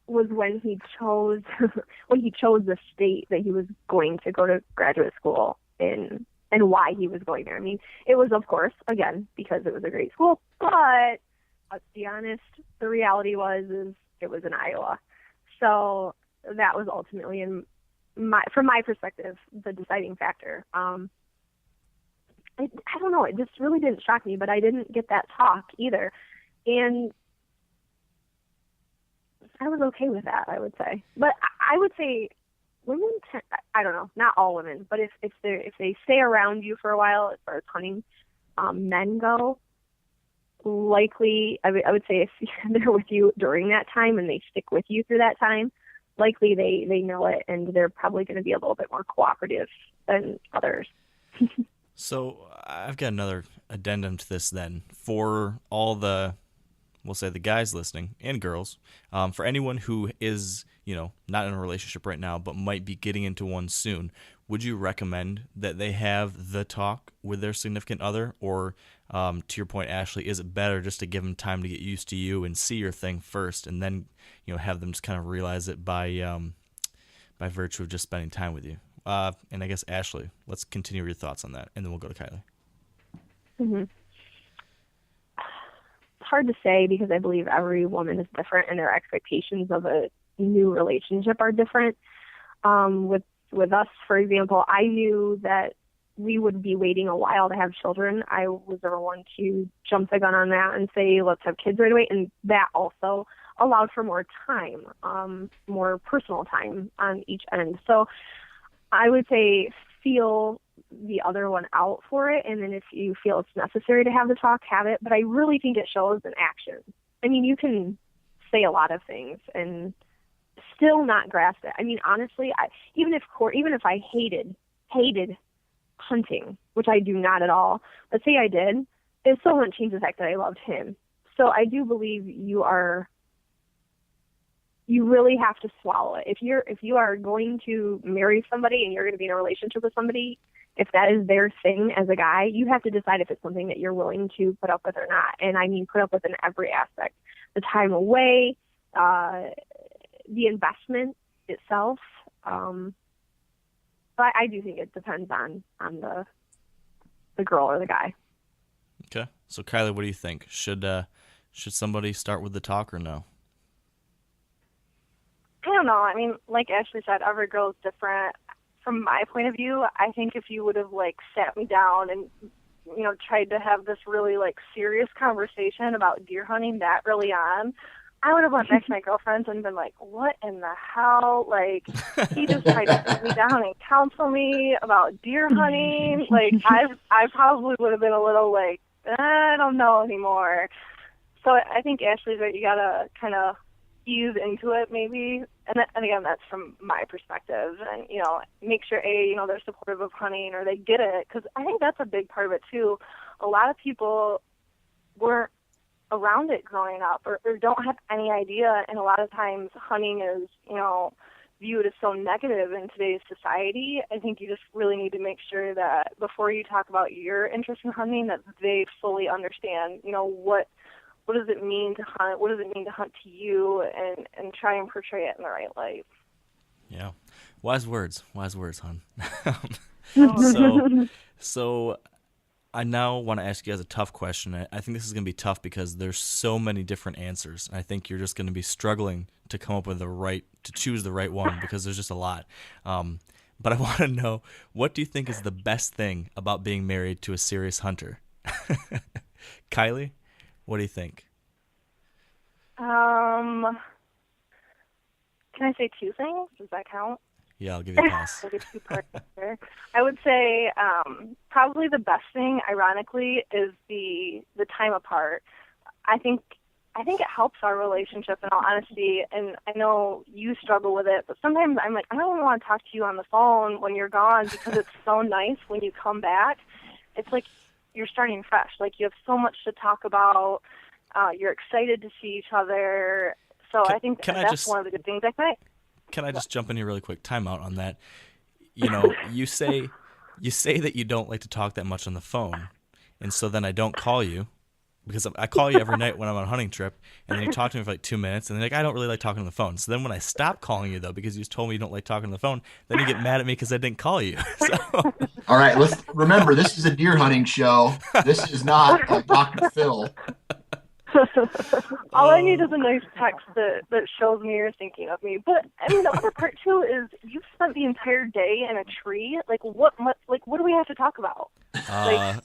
was when he chose the state that he was going to go to graduate school in and why he was going there. I mean, it was, of course, again, because it was a great school, but let's be honest, the reality is it was in Iowa. So that was ultimately, from my perspective, the deciding factor. I don't know, it just really didn't shock me, but I didn't get that talk either. And I was okay with that, I would say. But I would say women, I don't know, not all women, but if they stay around you for a while as far as hunting, men go, likely, I would say if they're with you during that time and they stick with you through that time, likely they know it and they're probably going to be a little bit more cooperative than others. So I've got another addendum to this then. For all the, we'll say the guys listening and girls, for anyone who is, not in a relationship right now but might be getting into one soon, would you recommend that they have the talk with their significant other? Or to your point, Ashley, is it better just to give them time to get used to you and see your thing first and then, have them just kind of realize it by virtue of just spending time with you? And I guess, Ashley, let's continue your thoughts on that, and then we'll go to Kylie. Mm-hmm. It's hard to say because I believe every woman is different and their expectations of a new relationship are different. With us, for example, I knew that we would be waiting a while to have children. I was never one to jump the gun on that and say, let's have kids right away. And that also allowed for more time, more personal time on each end. So I would say feel the other one out for it, and then if you feel it's necessary to have the talk, have it. But I really think it shows in action. I mean, you can say a lot of things and still not grasp it. I mean, honestly, even if I hated hunting, which I do not at all, but say I did, it still wouldn't change the fact that I loved him. So I do believe you really have to swallow it. If you are going to marry somebody and you're going to be in a relationship with somebody, if that is their thing as a guy, you have to decide if it's something that you're willing to put up with or not. And I mean, put up with in every aspect, the time away, the investment itself. But I do think it depends on the girl or the guy. Okay. So Kylie, what do you think? Should somebody start with the talk or no? I don't know. I mean, like Ashley said, every girl is different. From my point of view, I think if you would have sat me down and tried to have this really serious conversation about deer hunting that early on, I would have went back to my girlfriends and been like, what in the hell? He just tried to sit me down and counsel me about deer hunting. I probably would have been a little I don't know anymore. So I think Ashley's right. You gotta kind of ease into it, maybe. And again, that's from my perspective. And make sure they're supportive of hunting or they get it, because I think that's a big part of it too. A lot of people weren't around it growing up or don't have any idea, and a lot of times hunting is viewed as so negative in today's society. I think you just really need to make sure that before you talk about your interest in hunting, that they fully understand what does it mean to hunt, what does it mean to hunt to you, and try and portray it in the right light. Yeah, wise words, hon. So I now want to ask you guys a tough question. I think this is going to be tough because there's so many different answers. I think you're just going to be struggling to come up with to choose the right one because there's just a lot. But I want to know, what do you think is the best thing about being married to a serious hunter? Kylie, what do you think? Can I say two things? Does that count? Yeah, I'll give you a pass. Like a two-part answer. I would say probably the best thing, ironically, is the time apart. I think it helps our relationship, in all honesty, and I know you struggle with it, but sometimes I'm like, I don't want to talk to you on the phone when you're gone because it's so nice when you come back. It's like you're starting fresh. Like you have so much to talk about. You're excited to see each other. So I think that's one of the good things. Can I just jump in here really quick? Time out on that. You say that you don't like to talk that much on the phone, and so then I don't call you because I call you every night when I'm on a hunting trip, and then you talk to me for like 2 minutes, and then I don't really like talking on the phone. So then when I stop calling you, though, because you told me you don't like talking on the phone, then you get mad at me because I didn't call you. So. All right, let's remember, this is a deer hunting show. This is not Dr. Phil. All I need is a nice text that shows me you're thinking of me. But I mean, the other part too is you've spent the entire day in a tree. Like what do we have to talk about?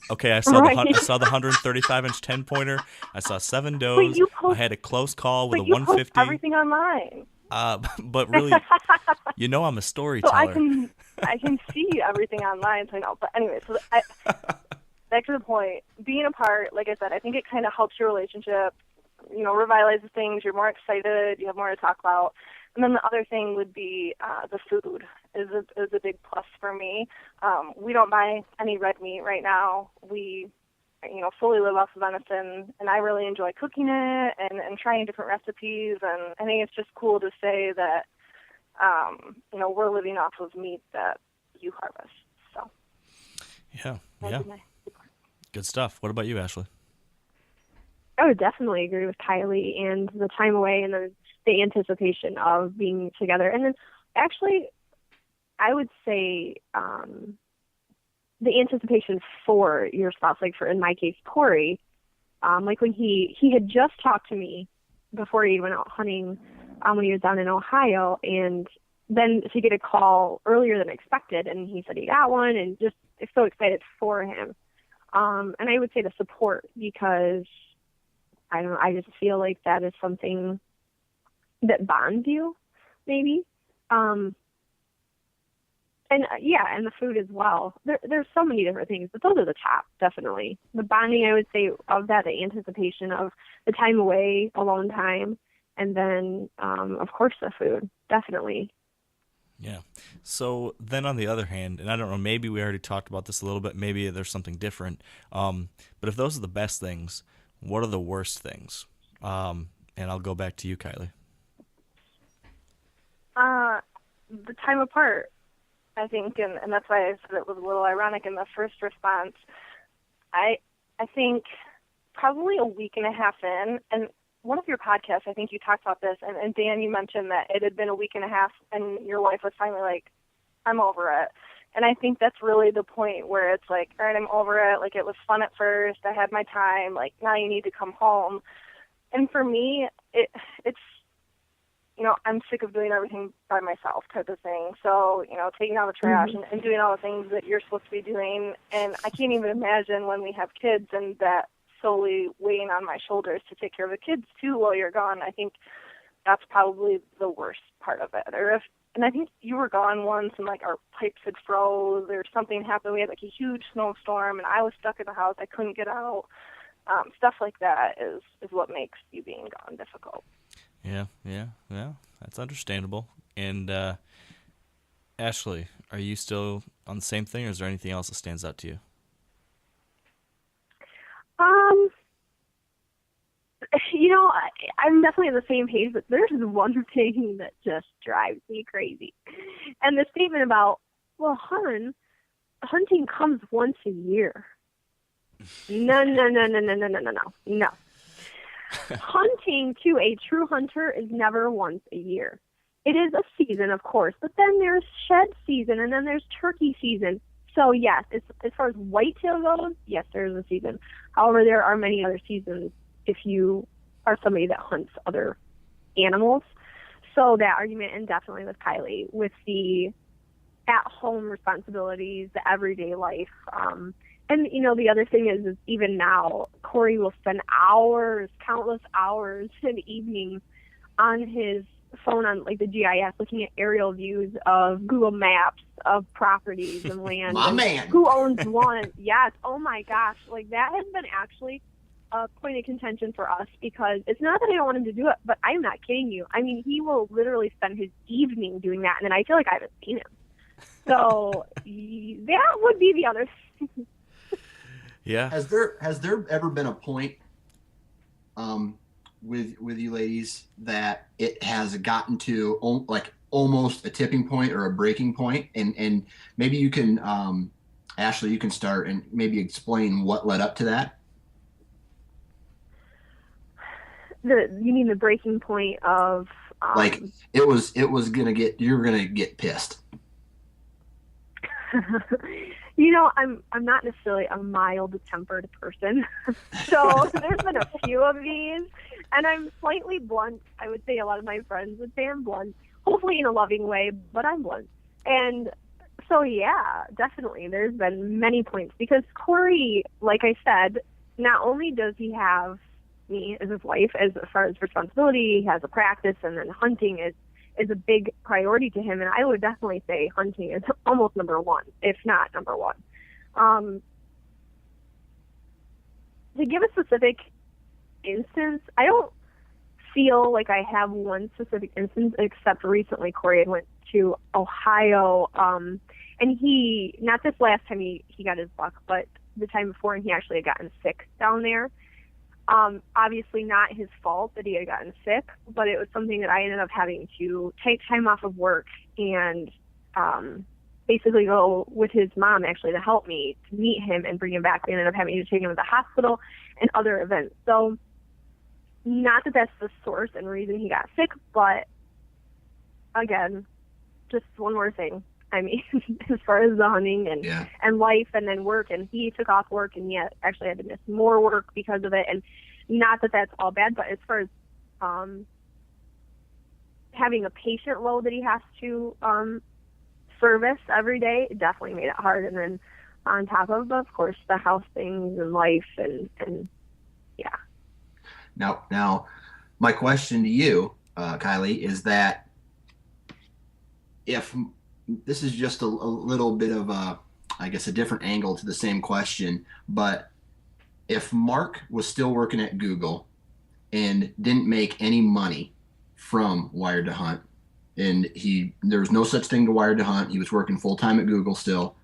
Okay, I saw the 135-inch 10-pointer. I saw 7 does. I had a close call with a 150. Post everything online. But really, I'm a storyteller. So I can see everything online. So I know. But anyway, back to the point, being apart, like I said, I think it kind of helps your relationship, revitalizes things, you're more excited, you have more to talk about. And then the other thing would be the food is a big plus for me. We don't buy any red meat right now. We, fully live off of venison, and I really enjoy cooking it and trying different recipes. And I think it's just cool to say that, we're living off of meat that you harvest. So. Yeah. Good stuff. What about you, Ashley? I would definitely agree with Kylie, and the time away and the anticipation of being together. And then actually, I would say the anticipation for your spouse, like in my case, Corey, like when he had just talked to me before he went out hunting when he was down in Ohio, and then to get a call earlier than expected, and he said he got one, and just so excited for him. And I would say the support, because I just feel like that is something that bonds you, maybe. And the food as well. There's so many different things, but those are the top, definitely. The bonding, I would say, of that, the anticipation of the time away, alone time, and then, of course, the food, definitely. Yeah. So then on the other hand, and I don't know, maybe we already talked about this a little bit, maybe there's something different, but if those are the best things, what are the worst things? And I'll go back to you, Kylie. The time apart, I think, and that's why I said it was a little ironic in the first response. I think probably a week and a half in, and one of your podcasts, I think you talked about this, and Dan, you mentioned that it had been a week and a half, and your wife was finally like, I'm over it. And I think that's really the point where it's like, all right, I'm over it. Like, it was fun at first. I had my time. Like, now you need to come home. And for me, it's, I'm sick of doing everything by myself type of thing. So, taking out the trash and doing all the things that you're supposed to be doing. And I can't even imagine when we have kids and that solely weighing on my shoulders to take care of the kids too while you're gone. I think that's probably the worst part of it. And I think you were gone once and like our pipes had froze or something happened. We had like a huge snowstorm and I was stuck in the house. I couldn't get out. Stuff like that is what makes you being gone difficult. Yeah, that's understandable. And Ashley, are you still on the same thing, or is there anything else that stands out to you? I'm definitely on the same page, but there's one thing that just drives me crazy. And the statement about, well, hunting comes once a year. No. Hunting to a true hunter is never once a year. It is a season, of course, but then there's shed season, and then there's turkey season. So, yes, as far as whitetail goes, yes, there is a season. However, there are many other seasons if you are somebody that hunts other animals. So that argument, and definitely with Kylie, with the at-home responsibilities, the everyday life. And, the other thing is even now, Corey will spend hours, countless hours in the evening on his phone on, like, the GIS, looking at aerial views of Google Maps of properties and land. My man. Who owns one? Yes. Oh, my gosh. Like, that has been actually a point of contention for us, because it's not that I don't want him to do it, but I'm not kidding you. I mean, he will literally spend his evening doing that, and then I feel like I haven't seen him. So that would be the other thing. Yeah. Has there ever been a point with you ladies that it has gotten to like almost a tipping point or a breaking point? And maybe you can, Ashley, you can start and maybe explain what led up to that. You mean the breaking point of like it was you're gonna get pissed. I'm not necessarily a mild-tempered person, so there's been a few of these, and I'm slightly blunt. I would say a lot of my friends would say I'm blunt, hopefully in a loving way, but I'm blunt. And so, yeah, definitely, there's been many points, because Corey, like I said, not only does he have me as his wife, as far as responsibility, he has a practice, and then hunting is a big priority to him, and I would definitely say hunting is almost number one, if not number one. To give a specific instance, I don't feel like I have one specific instance, except recently Corey had went to Ohio, and he, not this last time he got his buck, but the time before, and he actually had gotten sick down there. Obviously not his fault that he had gotten sick, but it was something that I ended up having to take time off of work and basically go with his mom actually to help me to meet him and bring him back. We ended up having to take him to the hospital and other events. So not that that's the source and reason he got sick, but again, just one more thing. I mean, as far as the hunting and life and then work, and he took off work and yet actually had to miss more work because of it. And not that that's all bad, but as far as having a patient load that he has to service every day, it definitely made it hard. And then on top of course, the house things and life and yeah. Now, my question to you, Kylie, is that if this is just a little bit of I guess a different angle to the same question, but if Mark was still working at Google and didn't make any money from Wired to Hunt, and there was no such thing to Wired to Hunt, he was working full time at Google still,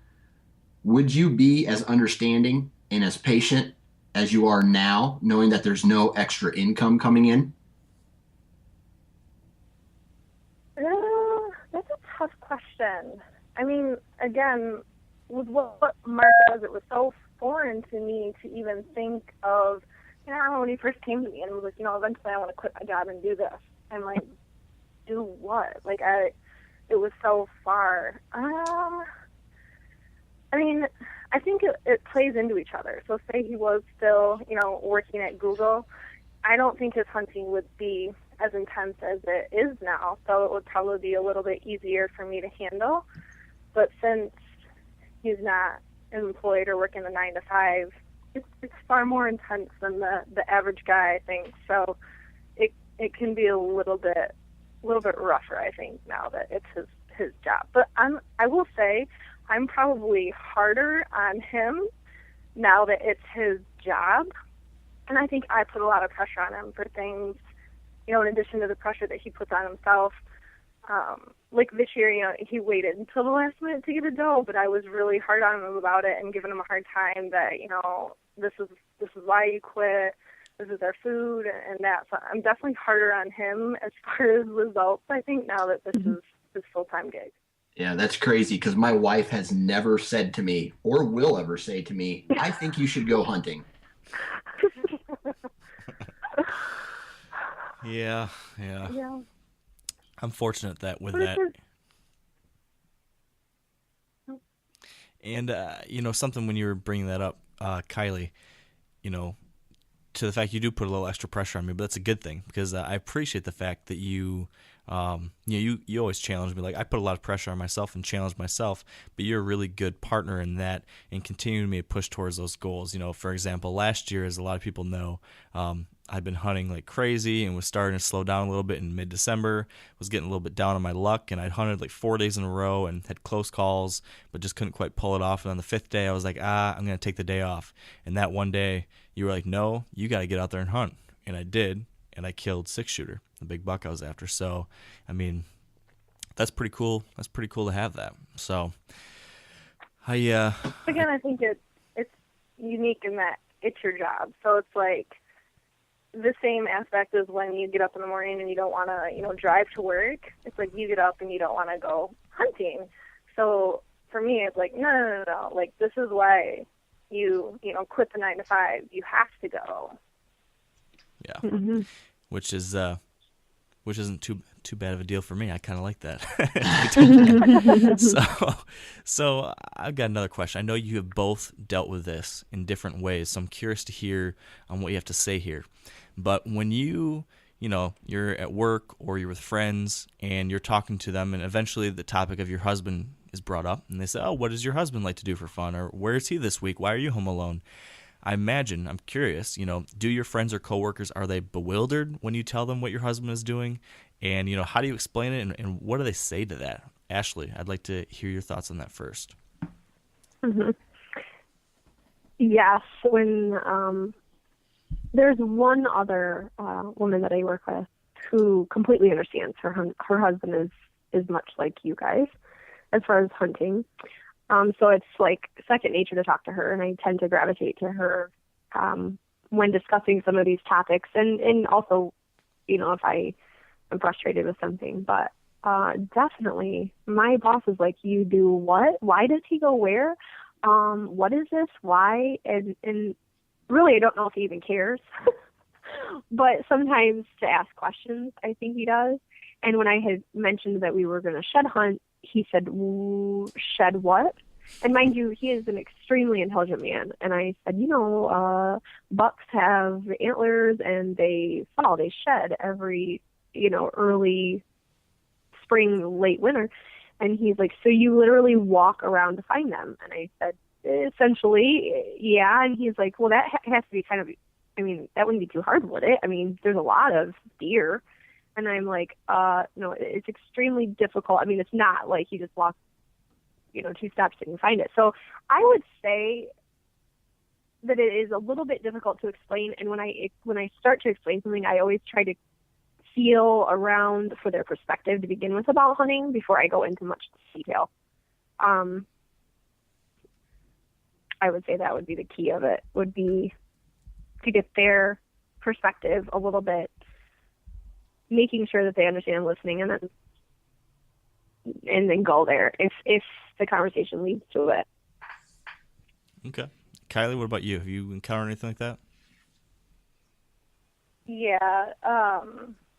would you be as understanding and as patient as you are now, knowing that there's no extra income coming in? That's a tough question. I mean, again, with what Mark does, it was so foreign to me to even think of, I remember when he first came to me and was like, eventually I want to quit my job and do this. I'm like, do what? Like, it was so far. I mean, I think it plays into each other. So say he was still, working at Google, I don't think his hunting would be as intense as it is now. So it would probably be a little bit easier for me to handle. But since he's not employed or working the 9 to 5, it's far more intense than the average guy, I think. So it can be a little bit rougher, I think, now that it's his job. But I will say I'm probably harder on him now that it's his job And I think I put a lot of pressure on him for things, in addition to the pressure that he puts on himself. Like this year, he waited until the last minute to get a doe, but I was really hard on him about it and giving him a hard time that, this is why you quit. This is our food and that. So I'm definitely harder on him as far as results, I think, now that this is his full-time gig. Yeah, that's crazy because my wife has never said to me or will ever say to me, I think you should go hunting. Yeah. I'm fortunate that with that. And, something when you were bringing that up, Kylie, to the fact you do put a little extra pressure on me, but that's a good thing because I appreciate the fact that you always challenge me. Like I put a lot of pressure on myself and challenge myself, but you're a really good partner in that and continuing me to push towards those goals. For example, last year, as a lot of people know, I'd been hunting like crazy and was starting to slow down a little bit in mid-December, was getting a little bit down on my luck, and I'd hunted like 4 days in a row and had close calls, but just couldn't quite pull it off. And on the 5th day, I was like, I'm going to take the day off. And that one day, you were like, no, you got to get out there and hunt. And I did, and I killed 6-shooter, the big buck I was after. So, I mean, that's pretty cool. That's pretty cool to have that. So, Again, I think it's unique in that it's your job. So it's like the same aspect as when you get up in the morning and you don't want to, drive to work. It's like you get up and you don't want to go hunting. So for me, it's like, no. Like, this is why you quit the 9 to 5. You have to go. Yeah. Mm-hmm. Which isn't too bad of a deal for me. I kind of like that. So I've got another question. I know you have both dealt with this in different ways, so I'm curious to hear on what you have to say here. But when you're at work or you're with friends and you're talking to them and eventually the topic of your husband is brought up and they say, oh, what does your husband like to do for fun? Or where is he this week? Why are you home alone? I'm curious, do your friends or coworkers, are they bewildered when you tell them what your husband is doing? And, how do you explain it and what do they say to that? Ashley, I'd like to hear your thoughts on that first. Mm-hmm. Yes, when there's one other woman that I work with who completely understands. Her husband is much like you guys as far as hunting. So it's like second nature to talk to her, and I tend to gravitate to her when discussing some of these topics, and also, if I am frustrated with something. But definitely, my boss is like, you do what? Why does he go where? What is this? Why? And really, I don't know if he even cares. But sometimes to ask questions, I think he does. And when I had mentioned that we were going to shed hunt, he said, shed what? And mind you, he is an extremely intelligent man. And I said, bucks have antlers and they shed every, early spring, late winter. And he's like, so you literally walk around to find them? And I said, essentially, yeah. And he's like, well, that has to be kind of, that wouldn't be too hard, would it? There's a lot of deer. And I'm like, no, it's extremely difficult. It's not like you just walk, 2 steps and you find it. So I would say that it is a little bit difficult to explain. And when I start to explain something, I always try to feel around for their perspective to begin with about hunting before I go into much detail. I would say that would be the key of it, would be to get their perspective a little bit, making sure that they understand listening, and then go there if the conversation leads to it. Okay. Kylie, what about you? Have you encountered anything like that? Yeah.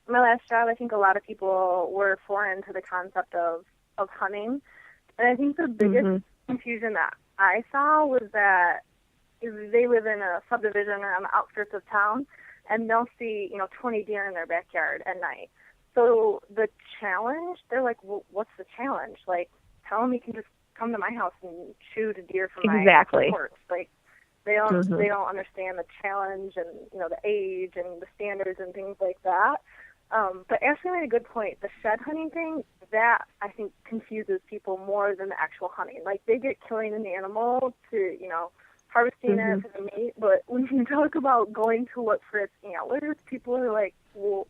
My last job, I think a lot of people were foreign to the concept of hunting. And I think the biggest confusion that I saw was that they live in a subdivision or on the outskirts of town, and they'll see, 20 deer in their backyard at night. So the challenge, they're like, well, what's the challenge? Like, tell them you can just come to my house and shoot a deer from my porch. Like, they don't understand the challenge and, the age and the standards and things like that. But Ashley made a good point. The shed hunting thing, that I think confuses people more than the actual hunting. Like, they get killing an animal to, harvesting it for the meat. But when you talk about going to look for its antlers, people are like, well,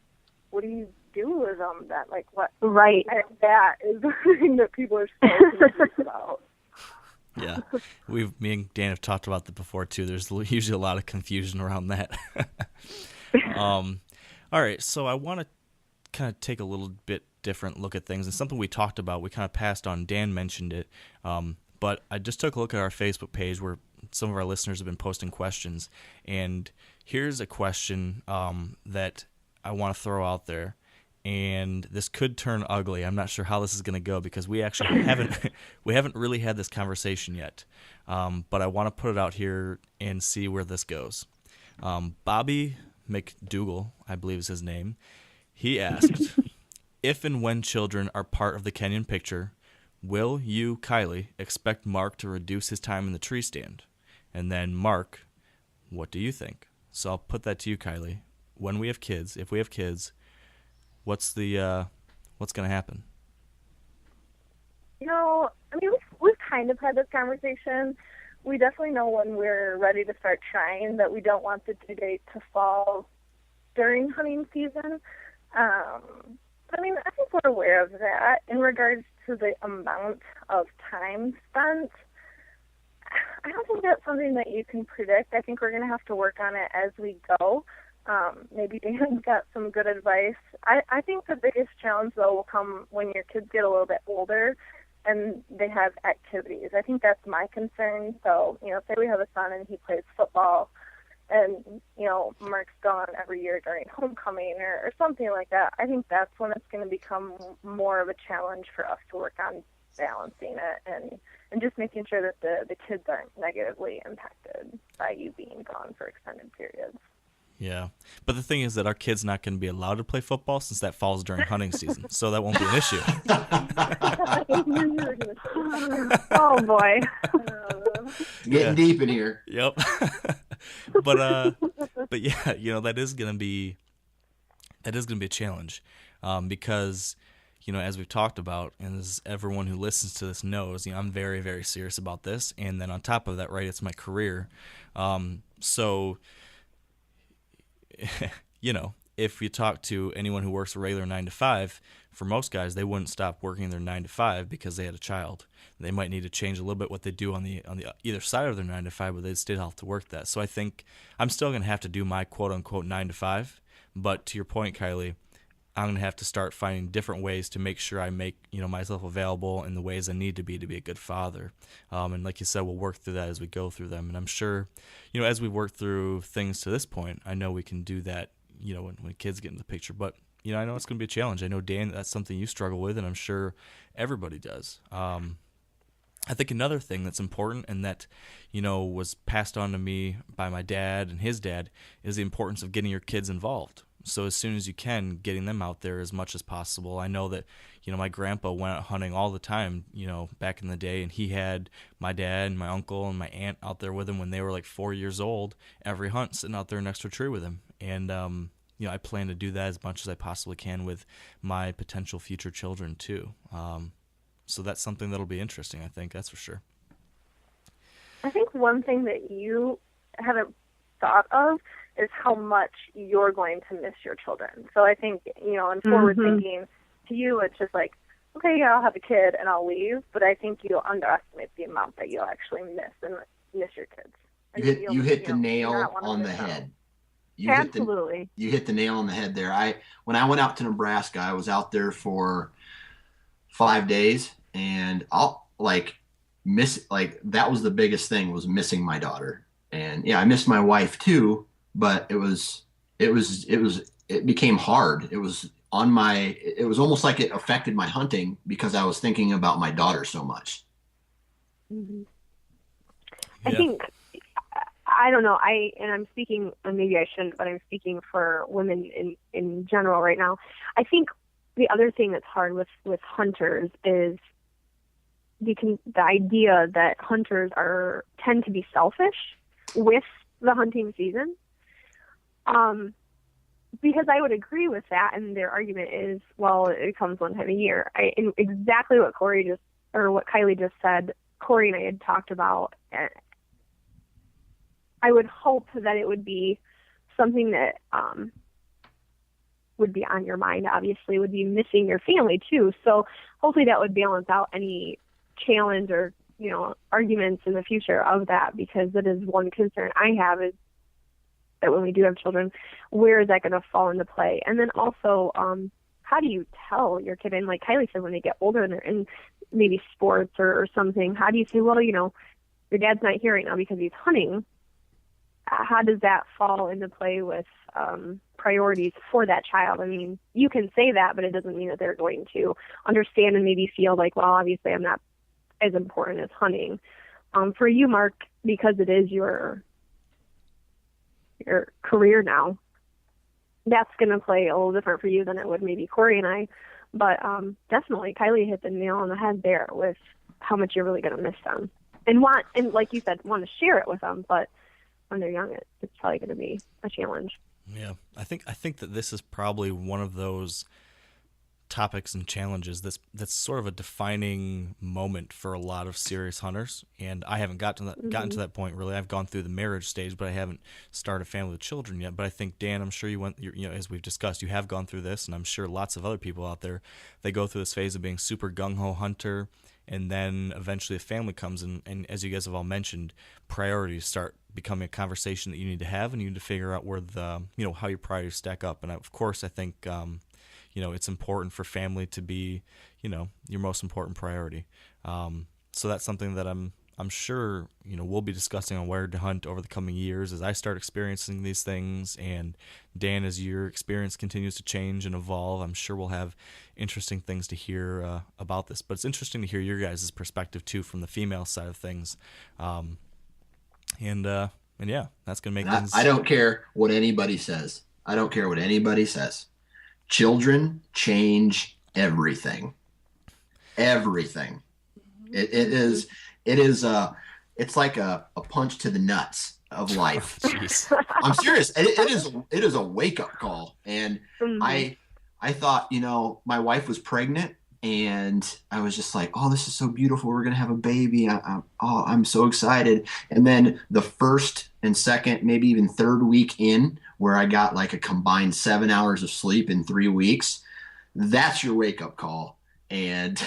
what do you do with them? That, like, what? Right. And that is the thing that people are so confused about. Yeah, me and Dan have talked about that before too. There's usually a lot of confusion around that. All right, so I want to kind of take a little bit different look at things, and something we talked about, we kind of passed on. Dan mentioned it, but I just took a look at our Facebook page where some of our listeners have been posting questions, and here's a question that I want to throw out there. And this could turn ugly. I'm not sure how this is going to go because we actually haven't really had this conversation yet. But I want to put it out here and see where this goes. Bobby McDougal, I believe is his name. He asked, if and when children are part of the Kenyon picture, will you, Kylie, expect Mark to reduce his time in the tree stand? And then Mark, what do you think? So I'll put that to you, Kylie. When we have kids, if we have kids, what's going to happen? You know, I mean, we've kind of had this conversation. We definitely know when we're ready to start trying that we don't want the due date to fall during hunting season. I mean, I think we're aware of that. In regards to the amount of time spent, I don't think that's something that you can predict. I think we're going to have to work on it as we go. Maybe Dan's got some good advice. I think the biggest challenge, though, will come when your kids get a little bit older and they have activities. I think that's my concern. So, you know, say we have a son and he plays football and, you know, Mark's gone every year during homecoming or something like that. I think that's when it's going to become more of a challenge for us to work on balancing it and just making sure that the kids aren't negatively impacted by you being gone for extended periods. Yeah, but the thing is that our kid's not going to be allowed to play football since that falls during hunting season, so that won't be an issue. Oh boy, getting deep in here. Yep. But yeah, you know, that is going to be a challenge, because, you know, as we've talked about, and as everyone who listens to this knows, you know, I'm very, very serious about this, and then on top of that, right, it's my career, so. You know, if you talk to anyone who works a regular 9 to 5, for most guys, they wouldn't stop working their 9 to 5 because they had a child. They might need to change a little bit what they do on the either side of their 9 to 5, but they still have to work that. So I think I'm still going to have to do my quote unquote 9 to 5. But to your point, Kylie, I'm going to have to start finding different ways to make sure I make, you know, myself available in the ways I need to be a good father. And like you said, we'll work through that as we go through them. And I'm sure, you know, as we work through things to this point, I know we can do that, you know, when kids get in the picture. But, you know, I know it's going to be a challenge. I know, Dan, that's something you struggle with, and I'm sure everybody does. I think another thing that's important and that, you know, was passed on to me by my dad and his dad is the importance of getting your kids involved. So as soon as you can, getting them out there as much as possible. I know that, you know, my grandpa went out hunting all the time, you know, back in the day, and he had my dad and my uncle and my aunt out there with him when they were like 4 years old, every hunt, sitting out there next to a tree with him. And, you know, I plan to do that as much as I possibly can with my potential future children too. So that's something that'll be interesting, I think, that's for sure. I think one thing that you haven't thought of is how much you're going to miss your children. So I think, you know, in forward thinking, to you, it's just like, okay, yeah, I'll have a kid and I'll leave, but I think you'll underestimate the amount that you'll actually miss your kids. You hit the nail on the head. Absolutely. You hit the nail on the head there. When I went out to Nebraska, I was out there for 5 days, and that was the biggest thing, was missing my daughter. And yeah, I missed my wife too, but it became hard. It was almost like it affected my hunting because I was thinking about my daughter so much. Mm-hmm. Yeah. I think, I don't know, I'm speaking, and maybe I shouldn't, but I'm speaking for women in general right now. I think the other thing that's hard with hunters is the idea that hunters tend to be selfish with the hunting season. Because I would agree with that, and their argument is, well, it comes one time a year. And exactly what what Kylie just said, Corey and I had talked about I would hope that it would be something that would be on your mind, obviously, would be missing your family too. So hopefully that would balance out any challenge or, arguments in the future of that, because that is one concern I have, is that when we do have children, where is that going to fall into play? And then also, how do you tell your kid? And like Kylie said, when they get older and they're in maybe sports or something, how do you say, well, your dad's not here right now because he's hunting? How does that fall into play with priorities for that child? I mean, you can say that, but it doesn't mean that they're going to understand and maybe feel like, well, obviously I'm not as important as hunting. For you, Mark, because it is your career now, that's going to play a little different for you than it would maybe Corey and I. But definitely, Kylie hit the nail on the head there with how much you're really going to miss them, and like you said, want to share it with them. But when they're young, it's probably going to be a challenge. Yeah, I think that this is probably one of those topics and challenges that's sort of a defining moment for a lot of serious hunters. And I haven't gotten to that point really. I've gone through the marriage stage, but I haven't started a family with children yet. But I think, Dan, I'm sure as we've discussed, you have gone through this, and I'm sure lots of other people out there, they go through this phase of being super gung-ho hunter, and then eventually a family comes in, and as you guys have all mentioned, priorities start becoming a conversation that you need to have, and you need to figure out where how your priorities stack up. And of course, I think it's important for family to be, your most important priority. So that's something that I'm sure, we'll be discussing on Wired to Hunt over the coming years as I start experiencing these things. And Dan, as your experience continues to change and evolve, I'm sure we'll have interesting things to hear about this. But it's interesting to hear your guys' perspective too, from the female side of things. And yeah, that's going to make things... I don't care what anybody says. Children change everything. Everything. It's like a punch to the nuts of life. I'm serious. It is a wake up call. And I thought, my wife was pregnant, and I was just like, oh, this is so beautiful. We're going to have a baby. I'm so excited. And then the first and second, maybe even third week in, where I got like a combined 7 hours of sleep in 3 weeks, that's your wake up call. And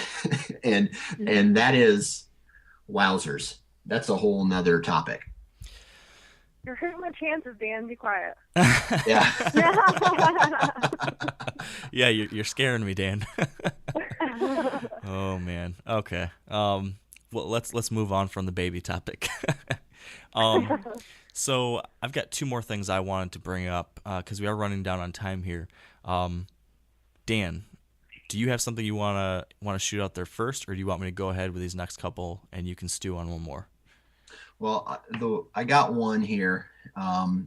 that is wowzers. That's a whole nother topic. You're hurting my chances, Dan. Be quiet. Yeah. Yeah, you're scaring me, Dan. Oh man. Okay. Well, let's move on from the baby topic. So I've got two more things I wanted to bring up because we are running down on time here. Dan, do you have something you want to shoot out there first, or do you want me to go ahead with these next couple and you can stew on one more? Well, I got one here. I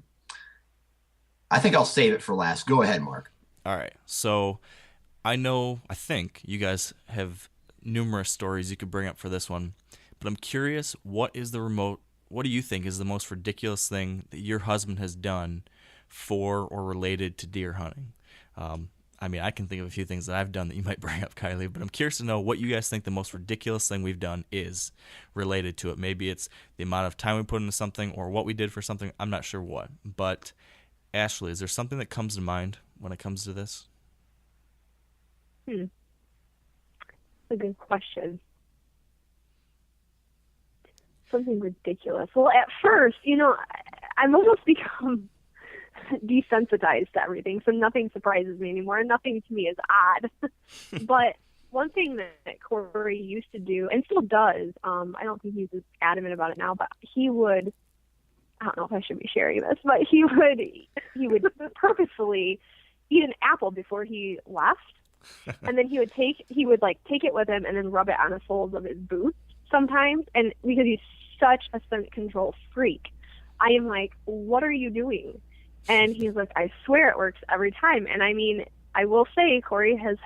think I'll save it for last. Go ahead, Mark. All right. So I think you guys have numerous stories you could bring up for this one, but I'm curious, what do you think is the most ridiculous thing that your husband has done for or related to deer hunting? I mean, I can think of a few things that I've done that you might bring up, Kylie, but I'm curious to know what you guys think the most ridiculous thing we've done is related to it. Maybe it's the amount of time we put into something or what we did for something. I'm not sure what. But, Ashley, is there something that comes to mind when it comes to this? That's a good question. Something ridiculous. Well, at first, I've almost become desensitized to everything, so nothing surprises me anymore, and nothing to me is odd. But one thing that Corey used to do, and still does, I don't think he's as adamant about it now, but he would, I don't know if I should be sharing this, but he would purposefully eat an apple before he left, and then he would take it with him and then rub it on the soles of his boots sometimes, and because he's such a scent control freak, I am like, what are you doing? And he's like, I swear it works every time. And I mean, I will say Corey has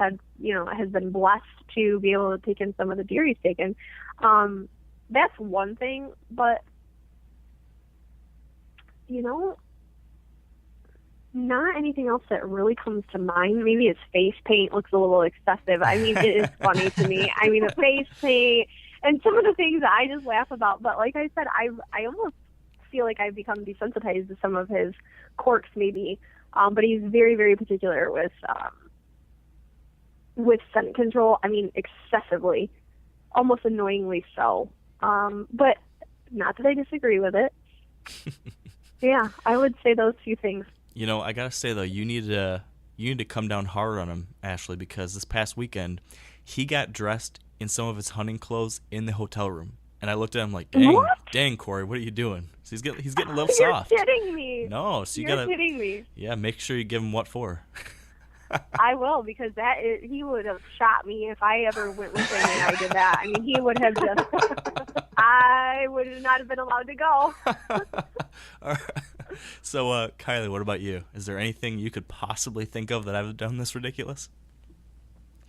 been blessed to be able to take in some of the deer he's taken. That's one thing, but not anything else that really comes to mind. Maybe his face paint looks a little excessive. I mean, it is funny to me. I mean, the face paint and some of the things that I just laugh about. But like I said, I almost feel like I've become desensitized to some of his quirks, maybe. But he's very, very particular with scent control. I mean, excessively, almost annoyingly so. But not that I disagree with it. Yeah, I would say those two things. You know, I gotta say though, you need to come down hard on him, Ashley, because this past weekend he got dressed in some of his hunting clothes in the hotel room, and I looked at him like, dang, Corey, what are you doing? So he's getting a little soft. You're kidding me. No, so You're kidding me. Yeah, make sure you give him what for. I will, because he would have shot me if I ever went with him and I did that. I mean, he would have I would not have been allowed to go. All right. So, Kylie, what about you? Is there anything you could possibly think of that I've done this ridiculous?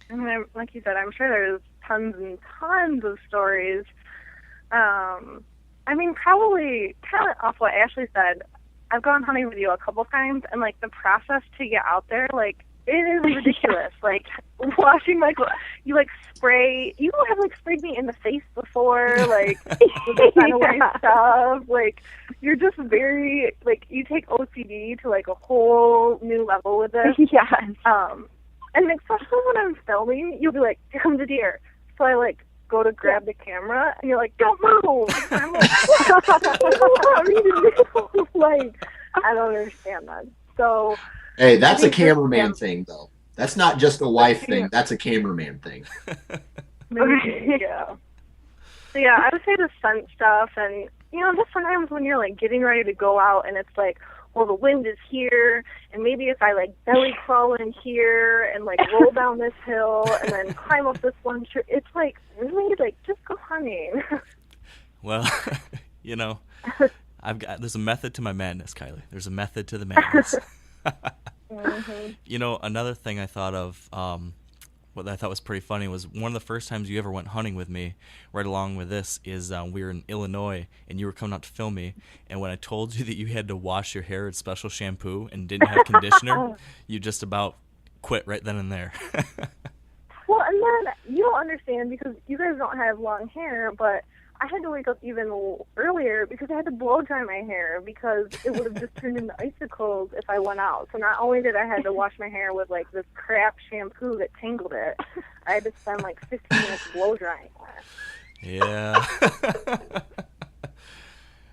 I mean, like you said, I'm sure there's tons and tons of stories. I mean, probably kind of off what Ashley said, I've gone hunting with you a couple times, and, like, the process to get out there, like, it is ridiculous. Like, washing my clothes, you, like, spray, you have, like, sprayed me in the face before, like, with the away stuff. Like, you're just very, like, you take OCD to, like, a whole new level with this. Yes. And especially when I'm filming, you'll be like, here comes a deer. So I, like, go to grab the camera, and you're like, don't move. And I'm like, what do you want me to do? Like, I don't understand that. So, hey, that's a cameraman thing, though. That's not just a wife thing. That's a cameraman thing. Yeah. So, yeah, I would say the scent stuff, and, you know, just sometimes when you're, like, getting ready to go out, and it's like, well, the wind is here, and maybe if I, like, belly crawl in here and, like, roll down this hill and then climb up this one tree, it's like, really, like, just go hunting. Well, you know, there's a method to my madness, Kylie. There's a method to the madness. Mm-hmm. You know, another thing I thought of, what I thought was pretty funny was one of the first times you ever went hunting with me, right along with this, is we were in Illinois, and you were coming out to film me, and when I told you that you had to wash your hair with special shampoo and didn't have conditioner, you just about quit right then and there. Well, and then you don't understand because you guys don't have long hair, but I had to wake up even earlier because I had to blow dry my hair because it would have just turned into icicles if I went out. So not only did I have to wash my hair with, like, this crap shampoo that tangled it, I had to spend, like, 15 minutes blow drying it. Yeah.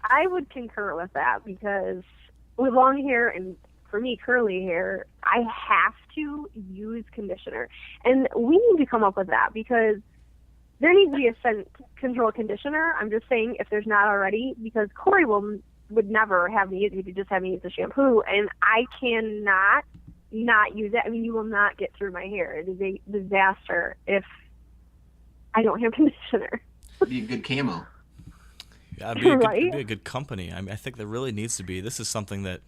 I would concur with that because with long hair and, for me, curly hair, I have to use conditioner. And we need to come up with that because there needs to be a scent control conditioner. I'm just saying if there's not already, because Corey would never have me use it. He would just have me use the shampoo, and I cannot not use it. I mean, you will not get through my hair. It is a disaster if I don't have conditioner. It'd be a good camo. Yeah, it'd be Right? a good company. I mean, I think there really needs to be. This is something that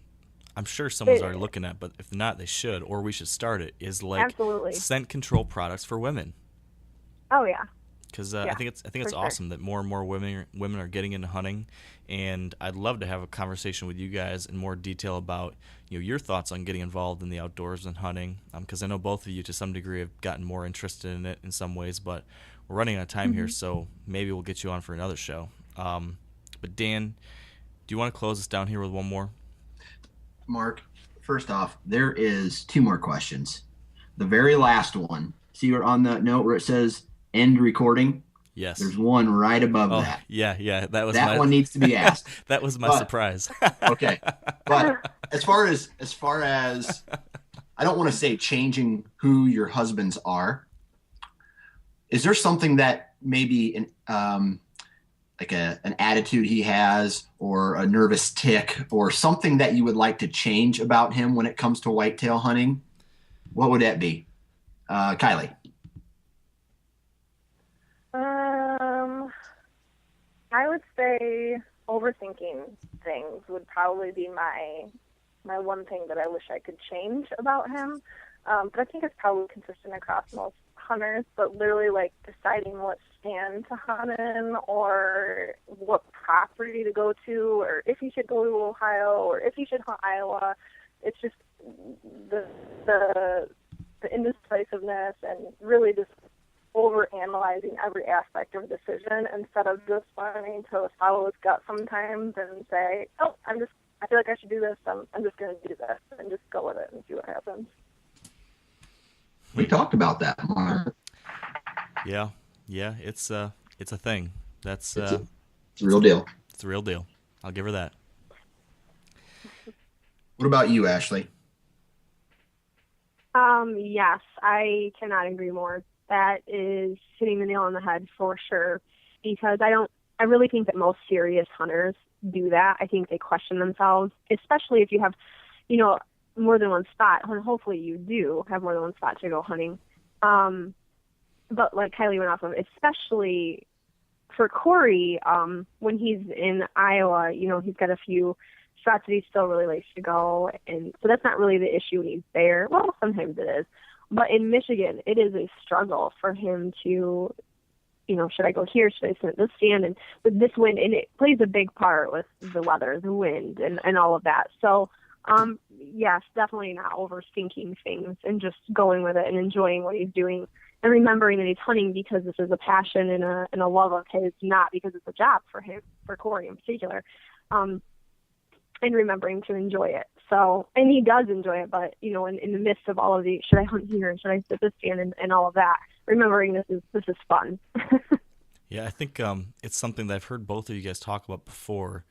I'm sure someone's already looking at, but if not, they should, or we should start it, is like Absolutely. scent control products for women. Oh, yeah. Because Yeah, I think it's sure. awesome that more and more women are getting into hunting, and I'd love to have a conversation with you guys in more detail about your thoughts on getting involved in the outdoors and hunting. Because I know both of you to some degree have gotten more interested in it in some ways, but we're running out of time here, so maybe we'll get you on for another show. But Dan, do you want to close us down here with one more? Mark, first off, there is 2 more questions. The very last one. See where on that note where it says end recording? Yes. There's one right above that. Yeah. That one needs to be asked. That was my surprise. Okay. But as far as I don't want to say changing who your husbands are, is there something that maybe like an attitude he has or a nervous tick or something that you would like to change about him when it comes to whitetail hunting? What would that be? Kylie. I would say overthinking things would probably be my one thing that I wish I could change about him. But I think it's probably consistent across most hunters, but literally like deciding what stand to hunt in or what property to go to or if you should go to Ohio or if you should hunt Iowa. It's just the indecisiveness and really just over analyzing every aspect of a decision instead of just learning to follow his gut sometimes and say, oh, I feel like I should do this. I'm just going to do this and just go with it and see what happens. We talked about that, Mark. Yeah, it's a thing. That's it's a real deal. It's a real deal. I'll give her that. What about you, Ashley? Yes, I cannot agree more. That is hitting the nail on the head for sure, because I really think that most serious hunters do that. I think they question themselves, especially if you have, more than one spot. Hopefully you do have more than one spot to go hunting. But like Kylie went off of, especially for Corey, when he's in Iowa, he's got a few spots that he still really likes to go. And so that's not really the issue when he's there. Well, sometimes it is. But in Michigan, it is a struggle for him to, should I go here? Should I sit at this stand? And with this wind, and it plays a big part with the weather, the wind, and all of that. So, yes, definitely not overthinking things and just going with it and enjoying what he's doing and remembering that he's hunting because this is a passion and a love of his, not because it's a job for him, for Corey in particular. And remembering to enjoy it. So, and he does enjoy it, but, in the midst of all of the, should I hunt here? Should I sit this stand and all of that, remembering this is fun. Yeah, I think it's something that I've heard both of you guys talk about before,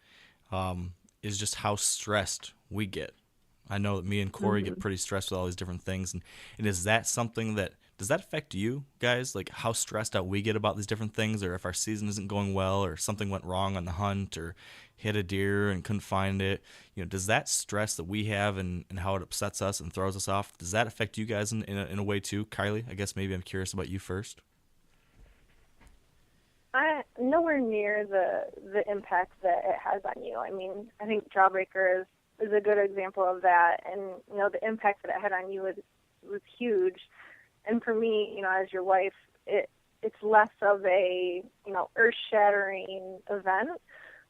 is just how stressed we get. I know that me and Corey get pretty stressed with all these different things. And is that something does that affect you guys? Like how stressed out we get about these different things, or if our season isn't going well, or something went wrong on the hunt, or hit a deer and couldn't find it. Does that stress that we have and how it upsets us and throws us off, does that affect you guys in a way too? Kylie, I guess maybe I'm curious about you first. Nowhere near the impact that it has on you. I mean, I think Jawbreaker is a good example of that, and the impact that it had on you was huge. And for me, as your wife, it's less of a earth-shattering event,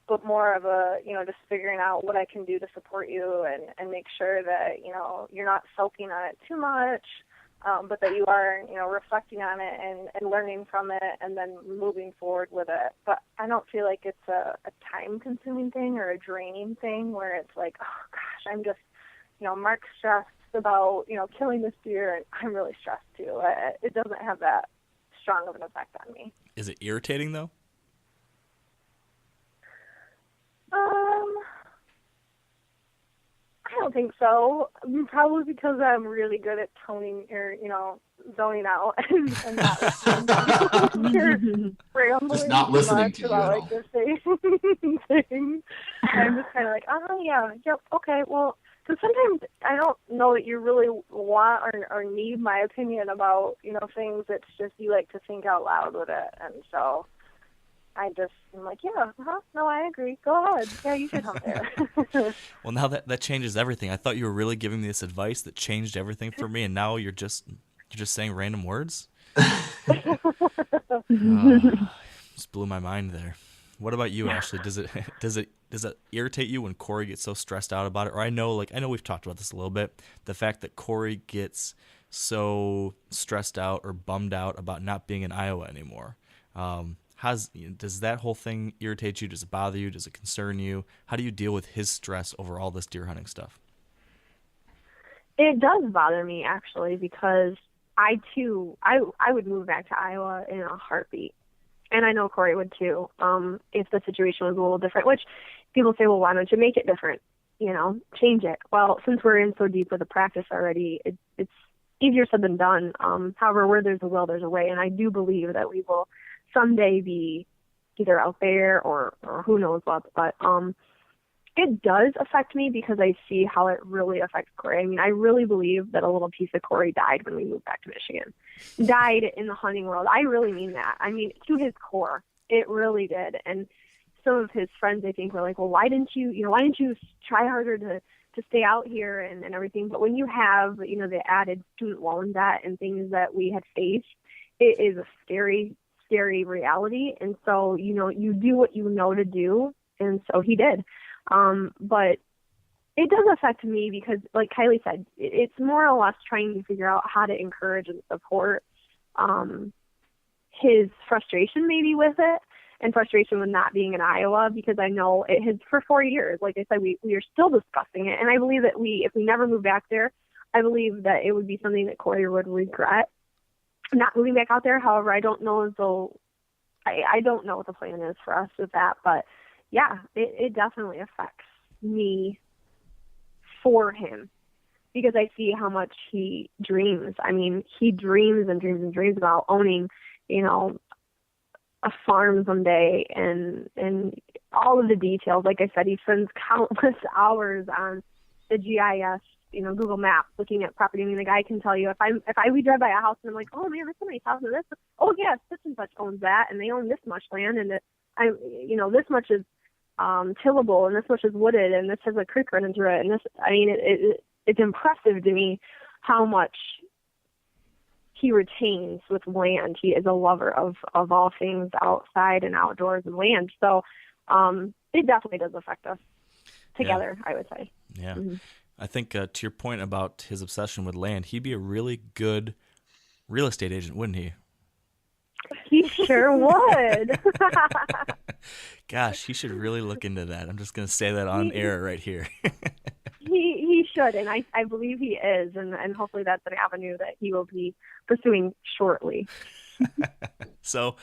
but more of a just figuring out what I can do to support you and make sure that you're not soaking on it too much. But that you are, reflecting on it and learning from it and then moving forward with it. But I don't feel like it's a time-consuming thing or a draining thing where it's like, oh, gosh, I'm just, Mark's stressed about, killing this deer, and I'm really stressed too. It doesn't have that strong of an effect on me. Is it irritating, though? I don't think so. Probably because I'm really good at toning or, zoning out and not rambling. Just not listening to you about, at like, all. the same thing. I'm just kind of like, oh, yeah, yep, okay, well, because sometimes I don't know that you really want or need my opinion about, things. It's just you like to think out loud with it. And so I'm like, yeah, no, I agree. Go ahead. Yeah, you should hunt there. Well, now that changes everything. I thought you were really giving me this advice that changed everything for me, and now you're just saying random words? Just blew my mind there. What about you, Ashley? Does it irritate you when Corey gets so stressed out about it? Or I know we've talked about this a little bit. The fact that Corey gets so stressed out or bummed out about not being in Iowa anymore. Does that whole thing irritate you? Does it bother you? Does it concern you? How do you deal with his stress over all this deer hunting stuff? It does bother me, actually, because I would move back to Iowa in a heartbeat. And I know Corey would too, if the situation was a little different, which people say, well, why don't you make it different? Change it. Well, since we're in so deep with the practice already, it's easier said than done. However, where there's a will, there's a way. And I do believe that we will someday be either out there or who knows what, but it does affect me because I see how it really affects Corey. I mean, I really believe that a little piece of Corey died when we moved back to Michigan. Died in the hunting world. I really mean that. I mean, to his core, it really did. And some of his friends, I think, were like, well, why didn't you try harder to stay out here and everything? But when you have, the added student loan debt and things that we had faced, it is a scary reality. And so, you do what you know to do. And so he did. But it does affect me because, like Kylie said, it's more or less trying to figure out how to encourage and support his frustration maybe with it, and frustration with not being in Iowa, because I know it has for 4 years. Like I said, we are still discussing it, and I believe that if we never move back there, I believe that it would be something that Corey would regret not moving back out there. However, I don't know as though I don't know what the plan is for us with that, but yeah, it definitely affects me for him, because I see how much he dreams. I mean, he dreams and dreams and dreams about owning, a farm someday, and all of the details. Like I said, he spends countless hours on the GIS, Google Maps, looking at property. I mean, the guy can tell you we drive by a house and I'm like, oh man, that's a nice house, and this, oh yes, such and such owns that, and they own this much land, and this much is tillable, and this much is wooded, and this has a creek running through it, and this, I mean, it's impressive to me how much he retains with land. He is a lover of all things outside and outdoors and land. So it definitely does affect us together, I would say. Yeah. Mm-hmm. I think to your point about his obsession with land, he'd be a really good real estate agent, wouldn't he? He sure would. Gosh, he should really look into that. I'm just going to say that on air right here. He should, and I believe he is, and hopefully that's an avenue that he will be pursuing shortly. So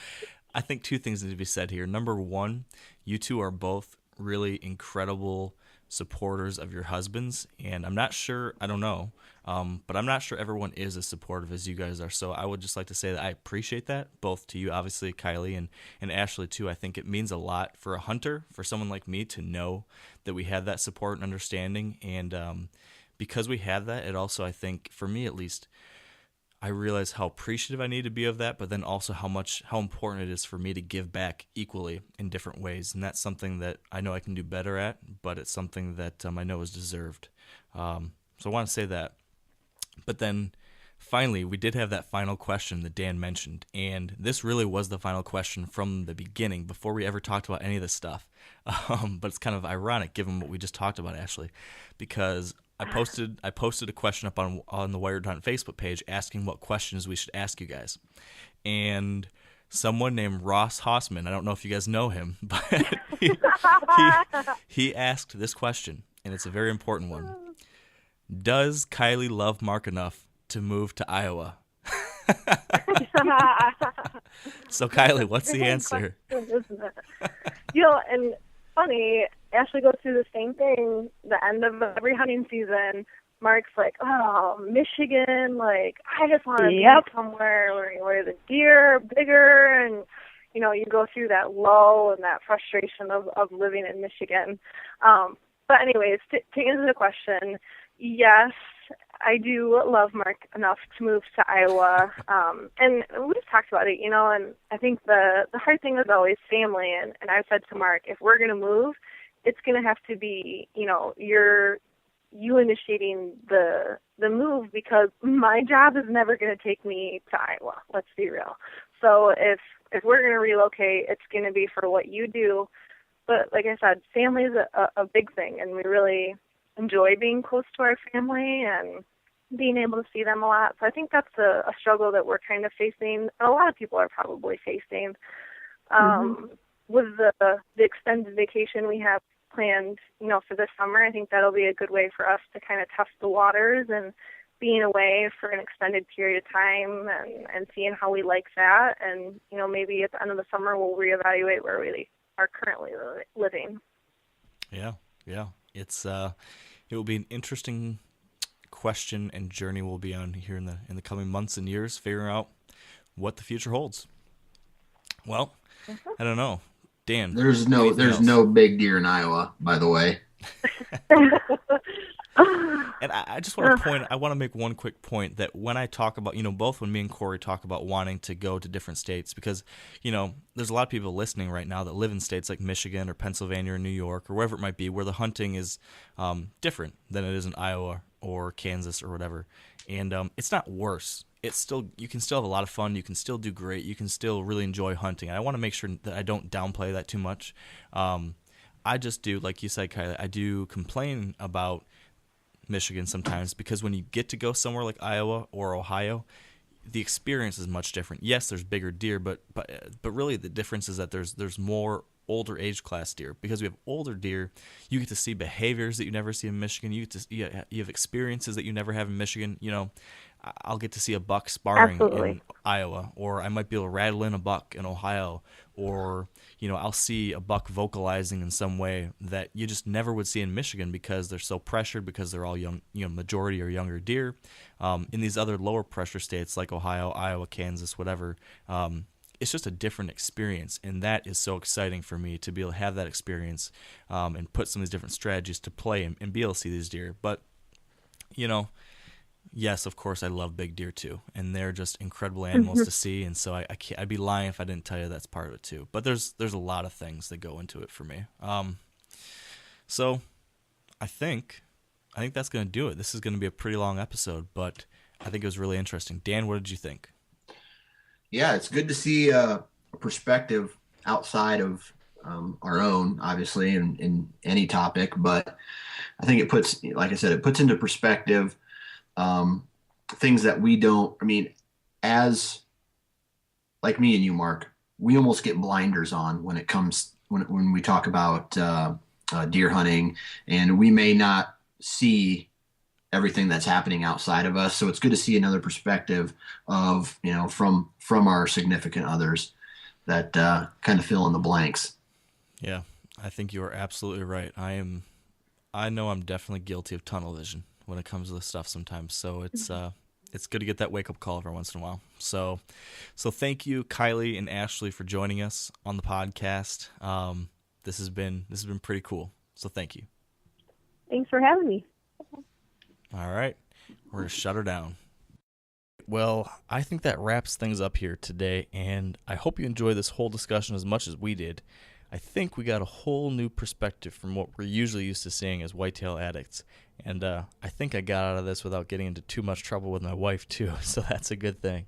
I think two things need to be said here. Number one, you two are both really incredible supporters of your husbands, and I'm not sure, I don't know, but I'm not sure everyone is as supportive as you guys are. So I would just like to say that I appreciate that, both to you, obviously, Kylie, and Ashley, too. I think it means a lot for a hunter, for someone like me, to know that we have that support and understanding. And because we have that, it also, I think, for me at least, I realize how appreciative I need to be of that, but then also how important it is for me to give back equally in different ways. And that's something that I know I can do better at, but it's something that I know is deserved. So I want to say that. But then finally, we did have that final question that Dan mentioned, and this really was the final question from the beginning, before we ever talked about any of this stuff. But it's kind of ironic given what we just talked about, Ashley, because I posted a question up on the Wired Hunt Facebook page asking what questions we should ask you guys. And someone named Ross Hossman, I don't know if you guys know him, but he asked this question, and it's a very important one. Does Kylie love Mark enough to move to Iowa? So Kylie, what's the answer? And funny, Ashley goes through the same thing. The end of every hunting season, Mark's like, "Oh, Michigan! Like, I just want to be somewhere where the deer are bigger." And you go through that lull and that frustration of living in Michigan. But anyways, to answer the question, yes, I do love Mark enough to move to Iowa. And we've talked about it, and I think the hard thing is always family. And I've said to Mark, if we're going to move, it's going to have to be, you initiating the move, because my job is never going to take me to Iowa. Let's be real. So if we're going to relocate, it's going to be for what you do. But like I said, family is a big thing, and we really enjoy being close to our family and being able to see them a lot. So I think that's a struggle that we're kind of facing. A lot of people are probably facing. With the extended vacation we have planned, for this summer, I think that'll be a good way for us to kind of test the waters and being away for an extended period of time and seeing how we like that. And, maybe at the end of the summer, we'll reevaluate where we are currently living. Yeah. It's it will be an interesting question and journey we'll be on here in the coming months and years, figuring out what the future holds. Well, I don't know. Dan, there's no big deer in Iowa, by the way. And I just want to make one quick point that when I talk about, both when me and Corey talk about wanting to go to different states, because, there's a lot of people listening right now that live in states like Michigan or Pennsylvania or New York or wherever it might be, where the hunting is different than it is in Iowa or Kansas or whatever. And it's not worse. You can still have a lot of fun. You can still do great. You can still really enjoy hunting. And I want to make sure that I don't downplay that too much. I just do, like you said, Kylie, I do complain about Michigan sometimes, because when you get to go somewhere like Iowa or Ohio, the experience is much different. Yes, there's bigger deer, but really the difference is that there's more older age class deer. Because we have older deer, you get to see behaviors that you never see in Michigan. You have experiences that you never have in Michigan. I'll get to see a buck sparring Absolutely. in Iowa, or I might be able to rattle in a buck in Ohio, or I'll see a buck vocalizing in some way that you just never would see in Michigan because they're so pressured, because they're all young, majority are younger deer. In these other lower pressure states like Ohio, Iowa, Kansas, whatever, it's just a different experience, and that is so exciting for me to be able to have that experience and put some of these different strategies to play and be able to see these deer. But yes, of course, I love big deer too, and they're just incredible animals to see. And so I'd be lying if I didn't tell you that's part of it too. But there's a lot of things that go into it for me. So I think that's going to do it. This is going to be a pretty long episode, but I think it was really interesting. Dan, what did you think? Yeah, it's good to see a perspective outside of our own, obviously, in any topic. But I think it puts, like I said, it puts into perspective things that we don't. I mean, as like me and you, Mark, we almost get blinders on when it comes when we talk about deer hunting, and we may not see everything that's happening outside of us. So it's good to see another perspective of, from our significant others that kind of fill in the blanks. Yeah, I think you are absolutely right. I know I'm definitely guilty of tunnel vision when it comes to this stuff sometimes. So it's good to get that wake up call every once in a while. So thank you, Kylie and Ashley, for joining us on the podcast. This has been pretty cool. So thank you. Thanks for having me. All right, we're going to shut her down. Well, I think that wraps things up here today, and I hope you enjoyed this whole discussion as much as we did. I think we got a whole new perspective from what we're usually used to seeing as whitetail addicts, and I think I got out of this without getting into too much trouble with my wife, too, so that's a good thing.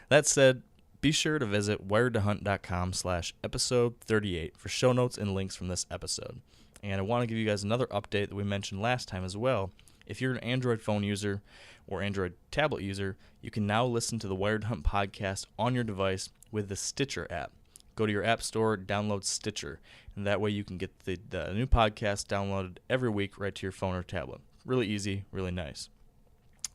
That said, be sure to visit wiredtohunt.com/episode 38 for show notes and links from this episode. And I want to give you guys another update that we mentioned last time as well. If you're an Android phone user or Android tablet user, you can now listen to the Wired Hunt podcast on your device with the Stitcher app. Go to your app store, download Stitcher, and that way you can get the new podcast downloaded every week right to your phone or tablet. Really easy, really nice.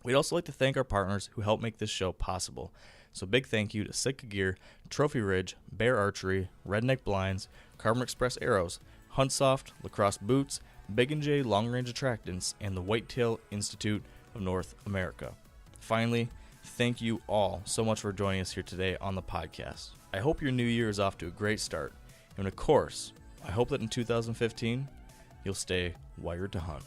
We'd also like to thank our partners who help make this show possible. So big thank you to Sitka Gear, Trophy Ridge, Bear Archery, Redneck Blinds, Carbon Express Arrows, Huntsoft, Lacrosse Boots, Big & J Long Range Attractants, and the Whitetail Institute of North America. Finally, thank you all so much for joining us here today on the podcast. I hope your new year is off to a great start. And of course, I hope that in 2015, you'll stay wired to hunt.